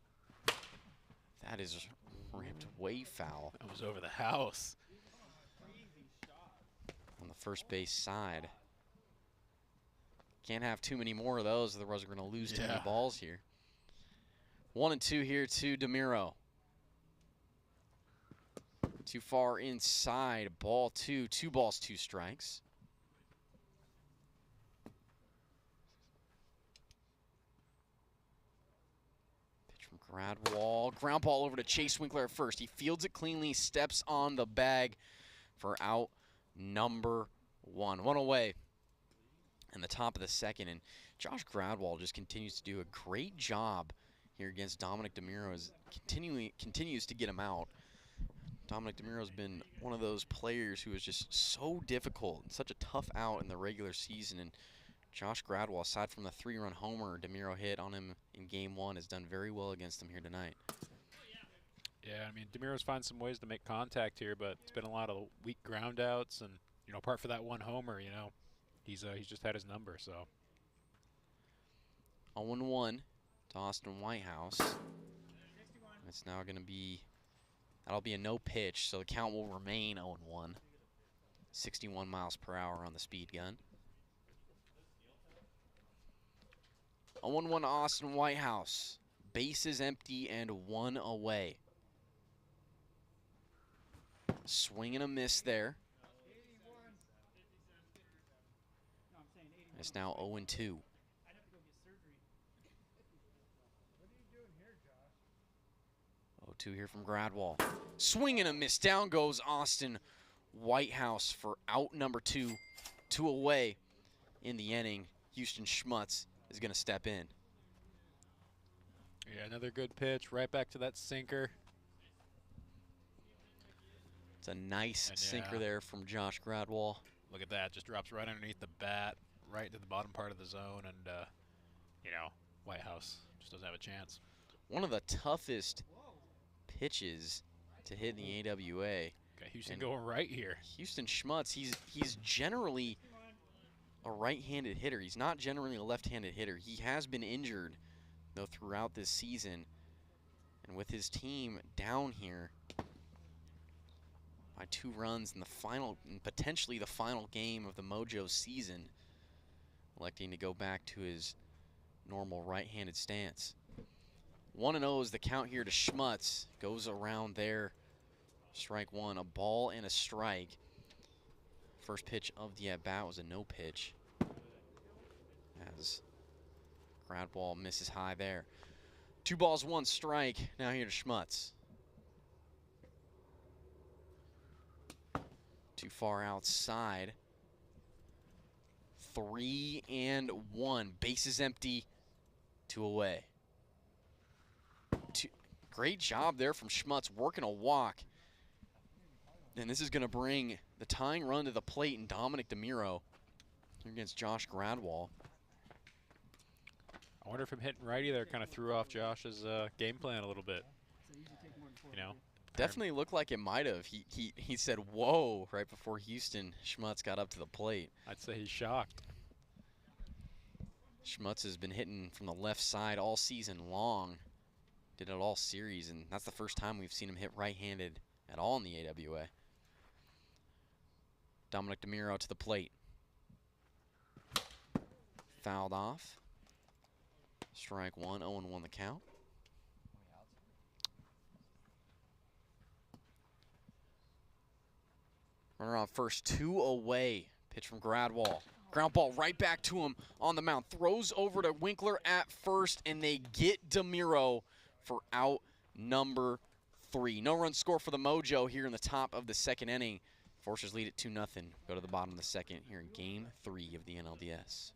That is ripped way foul. That was over the house. On the first base side. Can't have too many more of those, otherwise we're going to lose too many balls here. 1-2 here to DeMiro. Too far inside. Ball 2. 2 balls, 2 strikes. Pitch from Gradwall. Ground ball over to Chase Winkler at first. He fields it cleanly, steps on the bag for out number 1. 1 away in the top of the second. And Josh Gradwall just continues to do a great job here against Dominic DeMiro. As continues to get him out. Dominic DeMiro has been one of those players who is just so difficult and such a tough out in the regular season. And Josh Gradwall, aside from the 3-run homer DeMiro hit on him in Game 1, has done very well against him here tonight. Yeah, I mean, DeMiro's found some ways to make contact here, but it's been a lot of weak ground outs. And, you know, apart from that one homer, you know, he's just had his number, so. 0-1 to Austin Whitehouse. It's now going to be, that'll be a no pitch, so the count will remain 0-1. 61 miles per hour on the speed gun. 0-1 to Austin Whitehouse. Bases empty and 1 away. Swing and a miss there. It's now 0-2. 0-2 here from Gradwall. Swing and a miss. Down goes Austin Whitehouse for out number 2. 2 away in the inning. Houston Schmutz is going to step in. Yeah, another good pitch. Right back to that sinker. It's a nice sinker there from Josh Gradwall. Look at that. Just drops right underneath the bat, right to the bottom part of the zone. And, you know, Whitehouse just doesn't have a chance. One of the toughest pitches to hit in the AWA. Got Houston going right here. Houston Schmutz, he's generally a right-handed hitter. He's not generally a left-handed hitter. He has been injured, though, throughout this season. And with his team down here by 2 runs in the final, and potentially the final game of the Mojo season, electing to go back to his normal right-handed stance. 1-0 is the count here to Schmutz. Goes around there. Strike 1, a ball and a strike. First pitch of the at-bat was a no pitch, as Gradwall misses high there. 2 balls, 1 strike. Now here to Schmutz. Too far outside. 3-1. Bases empty. 2 away. Great job there from Schmutz, working a walk. And this is going to bring the tying run to the plate and Dominic DeMiro against Josh Gradwall. I wonder if him hitting righty there kind of threw off Josh's game plan a little bit. You know, Definitely looked like it might have. He said, whoa, right before Houston Schmutz got up to the plate. I'd say he's shocked. Schmutz has been hitting from the left side all season long. Did it all series, and that's the first time we've seen him hit right-handed at all in the AWA. Dominic DeMiro to the plate. Fouled off. Strike one, 0-1 the count. Runner on first, 2 away. Pitch from Gradwall. Ground ball right back to him on the mound. Throws over to Winkler at first, and they get DeMiro for out number 3. No run score for the Mojo here in the top of the second inning. Forcers lead at 2-0. Go to the bottom of the second here in Game 3 of the NLDS.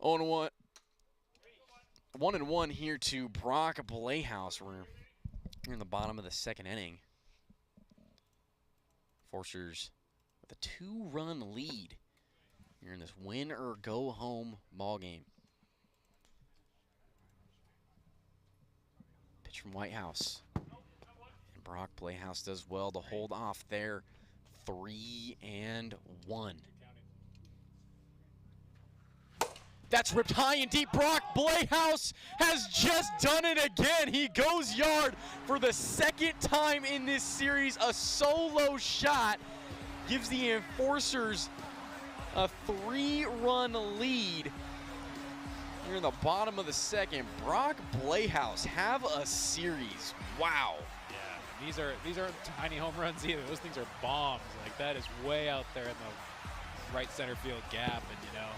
Oh, and 1-1 here to Brock Blayhouse. We're here in the bottom of the second inning. Forcers with a 2-run lead here in this win or go home ball game. Pitch from Whitehouse. And Brock Blayhouse does well to hold off there. 3-1. That's ripped high and deep. Brock Blayhouse has just done it again. He goes yard for the second time in this series. A solo shot gives the Enforcers a 3-run lead. Here in the bottom of the second, Brock Blayhouse have a series. Wow. Yeah, these aren't tiny home runs either. Those things are bombs. Like, that is way out there in the right center field gap, and you know,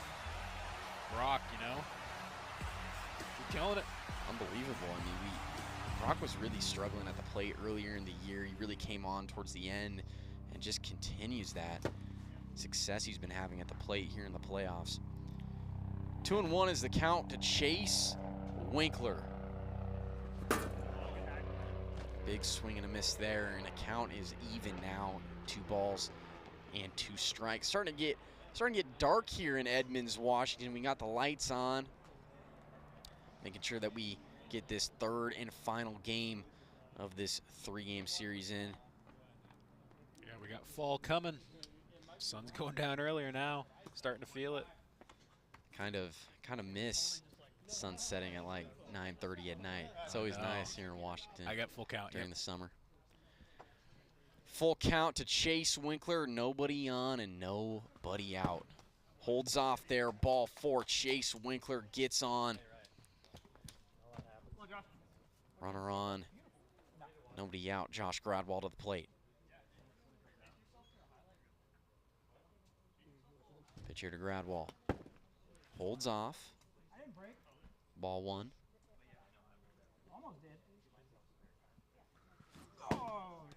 Brock, you know, you're killing it. Unbelievable. I mean, Brock was really struggling at the plate earlier in the year. He really came on towards the end and just continues that success he's been having at the plate here in the playoffs. 2-1 is the count to Chase Winkler. Big swing and a miss there, and the count is even now. 2 balls and 2 strikes. Starting to get dark here in Edmonds, Washington. We got the lights on, making sure that we get this third and final game of this 3-game series in. Yeah, we got fall coming. Sun's going down earlier now. Starting to feel it. Kind of miss sun setting at like 9:30 at night. It's always nice here in Washington. I got full count during the summer. Full count to Chase Winkler. Nobody on and nobody out. Holds off there. Ball 4. Chase Winkler gets on. Runner on. Nobody out. Josh Gradwall to the plate. Pitch here to Gradwall. Holds off. Ball 1.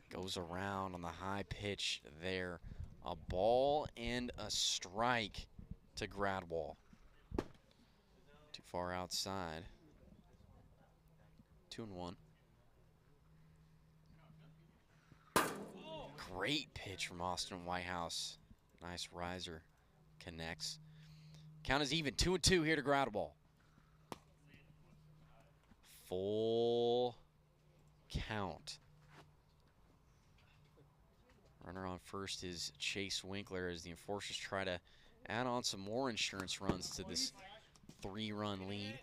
Goes around on the high pitch there. A ball and a strike to Gradwall. Too far outside. 2-1. Great pitch from Austin Whitehouse. Nice riser. Connects. Count is even. 2-2 here to Gradwall. Full count. Runner on first is Chase Winkler as the Enforcers try to add on some more insurance runs to this 3-run lead.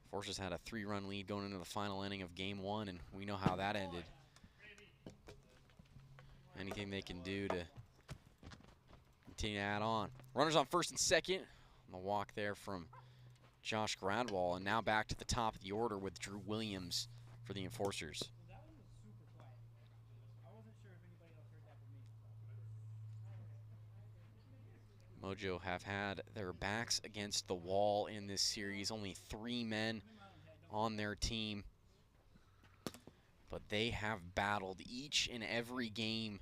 Enforcers had a 3-run lead going into the final inning of game 1, and we know how that ended. Anything they can do to continue to add on. Runners on first and second. On the walk there from Josh Gradwall, and now back to the top of the order with Drew Williams for the Enforcers. Mojo have had their backs against the wall in this series. Only 3 men on their team, but they have battled each and every game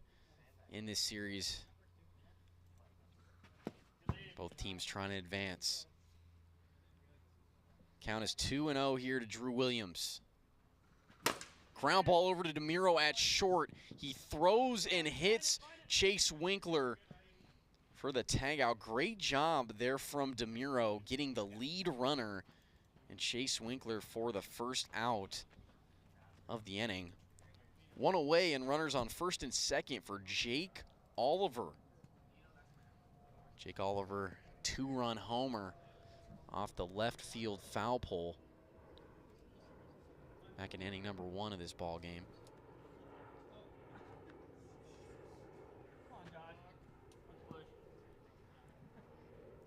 in this series. Both teams trying to advance. Count is 2-0 here to Drew Williams. Ground ball over to DeMiro at short. He throws and hits Chase Winkler for the tag out. Great job there from DeMiro getting the lead runner and Chase Winkler for the first out of the inning. 1 away and runners on first and second for Jake Oliver. Jake Oliver, 2-run homer off the left field foul pole back in inning number 1 of this ball game.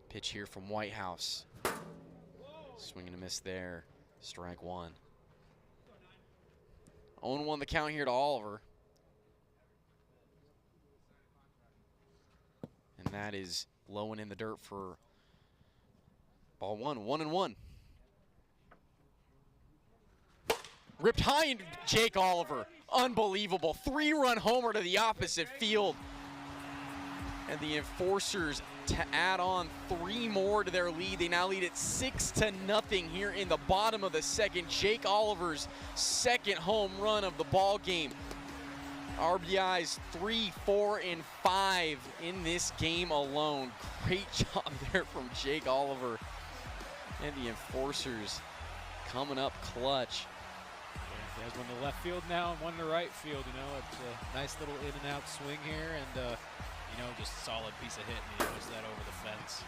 Pitch here from Whitehouse. Swing and a miss there. Strike 1. 0-1 the count here to Oliver. And that is low and in the dirt for ball 1. 1-1. Ripped high into Jake Oliver. Unbelievable. 3-run homer to the opposite field. And the Enforcers to add on 3 more to their lead. They now lead at 6-0 here in the bottom of the second. Jake Oliver's second home run of the ball game. RBIs 3, 4, and 5 in this game alone. Great job there from Jake Oliver. And the Enforcers coming up clutch. He has one to left field now and one to right field. You know, it's a nice little in and out swing here, and you know, just a solid piece of hit, and he knows that over the fence.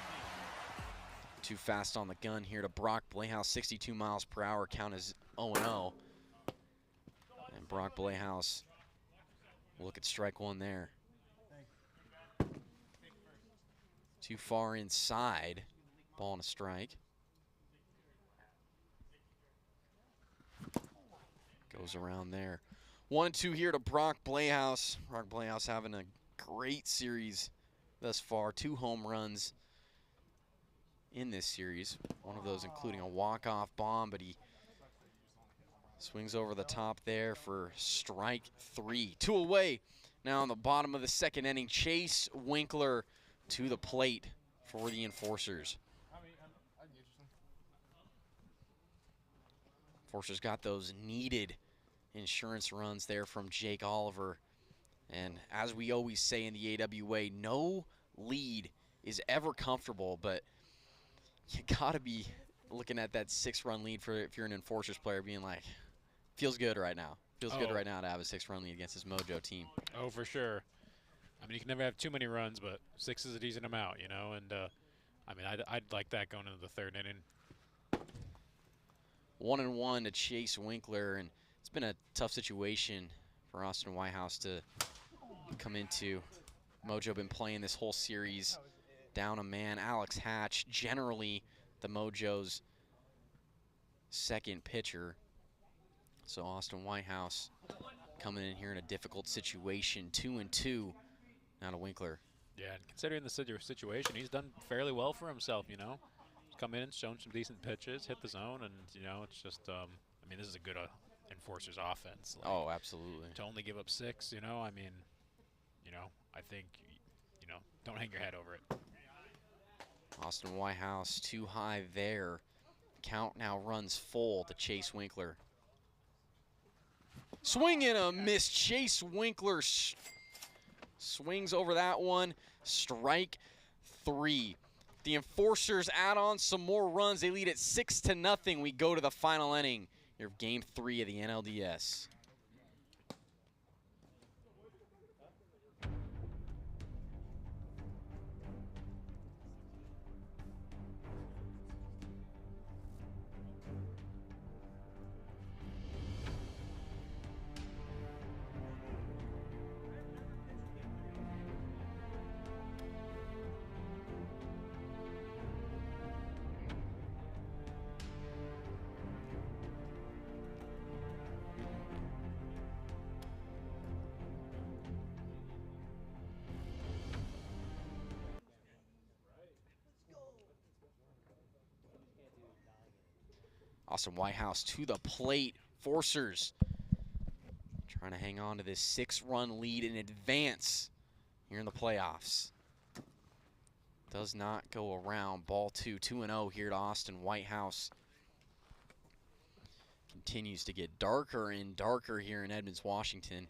Too fast on the gun here to Brock Blehaus. 62 miles per hour. Count is 0-0. And Brock Blehaus will look at strike 1 there. Too far inside. Ball and a strike. Goes around there. 1-2 here to Brock Blehaus. Brock Blehaus having a great series thus far. 2 home runs in this series. One of those including a walk-off bomb, but he swings over the top there for strike 3. 2 away now in the bottom of the second inning. Chase Winkler to the plate for the Enforcers. Enforcers got those needed insurance runs there from Jake Oliver. And as we always say in the AWA, no lead is ever comfortable, but you gotta be looking at that 6-run lead for if you're an Enforcers player, being like, feels good right now. Feels good right now to have a 6-run lead against this Mojo team. Oh, for sure. I mean, you can never have too many runs, but 6 is a decent amount, you know. And I mean, I'd like that going into the 3rd inning. 1-1 to Chase Winkler, and it's been a tough situation for Austin Whitehouse to come into. Mojo been playing this whole series down a man. Alex Hatch, generally the Mojo's second pitcher. So Austin Whitehouse coming in here in a difficult situation. 2-2 now to Winkler. Yeah, and considering the situation, he's done fairly well for himself, you know. He's come in, shown some decent pitches, hit the zone, and, you know, it's just, I mean, this is a good Enforcers offense. Like, oh, absolutely. To only give up 6, you know, I mean, you know, I think, you know, don't hang your head over it. Austin Whitehouse too high there. Count now runs full to Chase Winkler. Swing and a miss. Chase Winkler swings over that one. Strike 3. The Enforcers add on some more runs. They lead at 6-0. We go to the final inning here of Game 3 of the NLDS. Austin Whitehouse to the plate. Forcers trying to hang on to this 6-run lead in advance here in the playoffs. Does not go around. Ball 2, 2-0 here to Austin Whitehouse. Continues to get darker and darker here in Edmonds, Washington.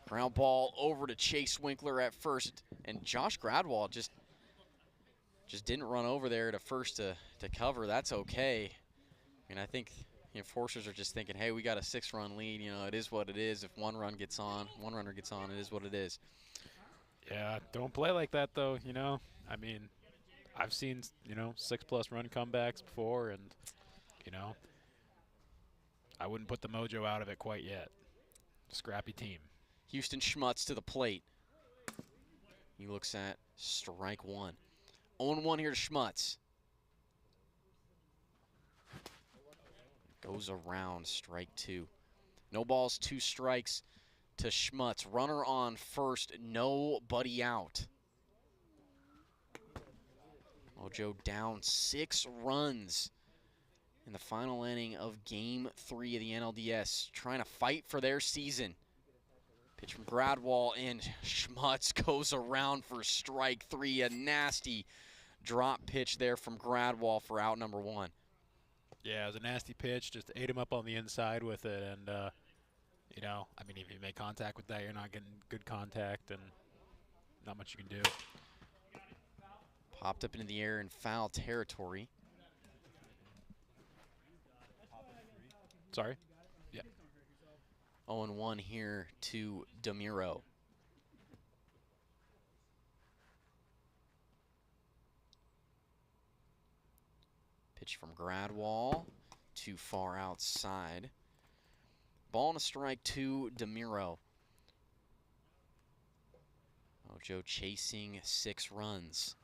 Ground ball over to Chase Winkler at first, and Josh Gradwall just didn't run over there to first to cover. That's okay. And I think Forcers are just thinking, hey, we got a 6-run lead. You know, it is what it is. If one runner gets on, it is what it is. Yeah, don't play like that, though, you know. I mean, I've seen, 6+ run comebacks before, and, I wouldn't put the Mojo out of it quite yet. Scrappy team. Houston Schmutz to the plate. He looks at strike 1. 0-1 here to Schmutz. Goes around, strike 2. No balls, 2 strikes to Schmutz. Runner on first, nobody out. Mojo down 6 runs in the final inning of Game 3 of the NLDS, trying to fight for their season. Pitch from Gradwall, and Schmutz goes around for strike 3. A nasty drop pitch there from Gradwall for out number 1. Yeah, it was a nasty pitch. Just ate him up on the inside with it. And, if you make contact with that, you're not getting good contact and not much you can do. Popped up into the air in foul territory. Sorry? Yeah. 0-1 here to DeMuro. Pitch from Gradwall, too far outside. Ball and a strike to DeMuro. Mojo chasing 6 runs.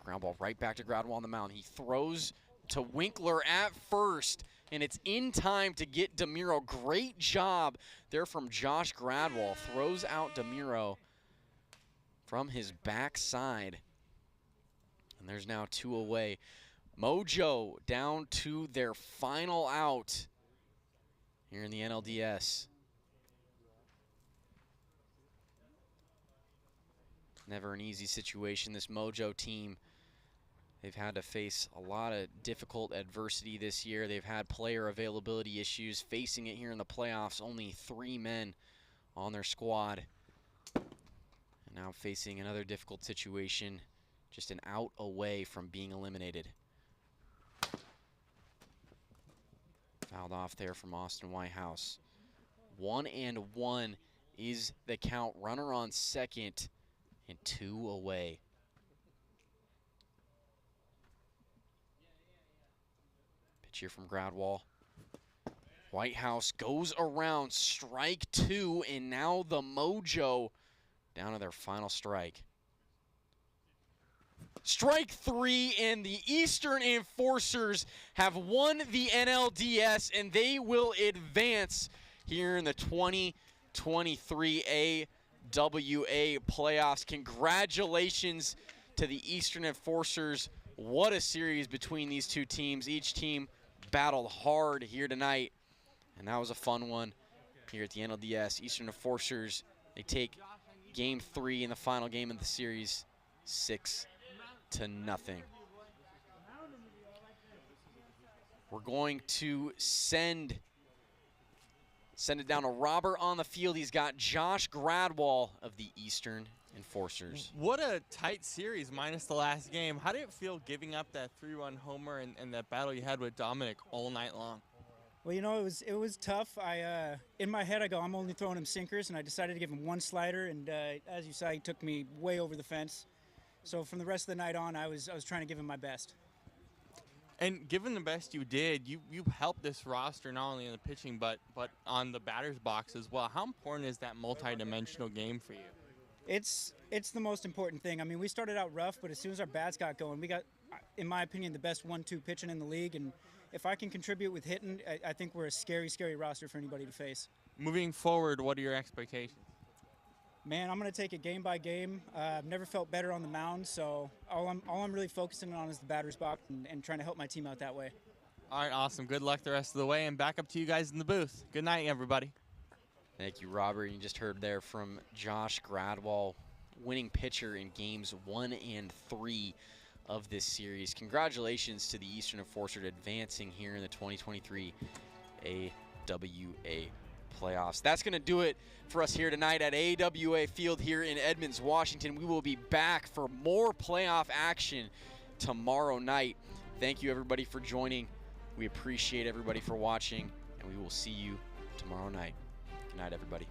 Ground ball right back to Gradwall on the mound. He throws to Winkler at first, and it's in time to get DeMuro. Great job there from Josh Gradwall. Throws out DeMuro from his backside. And there's now 2 away. Mojo down to their final out here in the NLDS. Never an easy situation. This Mojo team, they've had to face a lot of difficult adversity this year. They've had player availability issues. Facing it here in the playoffs, only 3 men on their squad. And now facing another difficult situation, just an out away from being eliminated. Fouled off there from Austin Whitehouse. 1-1 is the count. Runner on second and 2 away. Pitch here from Gradwall. Whitehouse goes around, strike 2, and now the Mojo down to their final strike. Strike 3, and the Eastern Enforcers have won the NLDS, and they will advance here in the 2023 AWA playoffs. Congratulations to the Eastern Enforcers. What a series between these 2 teams. Each team battled hard here tonight, and that was a fun one here at the NLDS. Eastern Enforcers, they take Game 3 in the final game of the series, 6-0. We're going to send it down to Robert on the field. He's got Josh Gradwall of the Eastern Enforcers. What a tight series minus the last game. How did it feel giving up that 3-run homer and that battle you had with Dominic all night long? Well, it was tough. In my head, I go, I'm only throwing him sinkers, and I decided to give him 1 slider, and as you saw, he took me way over the fence. So from the rest of the night on, I was trying to give him my best. And given the best you did, you helped this roster not only in the pitching but on the batter's box as well. How important is that multi-dimensional game for you? It's the most important thing. I mean, we started out rough, but as soon as our bats got going, we got, in my opinion, the best 1-2 pitching in the league. And if I can contribute with hitting, I think we're a scary, scary roster for anybody to face. Moving forward, what are your expectations? Man, I'm going to take it game by game. I've never felt better on the mound, so all I'm really focusing on is the batter's box and trying to help my team out that way. All right, awesome. Good luck the rest of the way, and back up to you guys in the booth. Good night, everybody. Thank you, Robert. You just heard there from Josh Gradwall, winning pitcher in games 1 and 3 of this series. Congratulations to the Eastern Enforcer advancing here in the 2023 AWA playoffs. That's going to do it for us here tonight at AWA Field here in Edmonds, Washington. We will be back for more playoff action tomorrow night. Thank you, everybody, for joining. We appreciate everybody for watching, and we will see you tomorrow night. Good night, everybody.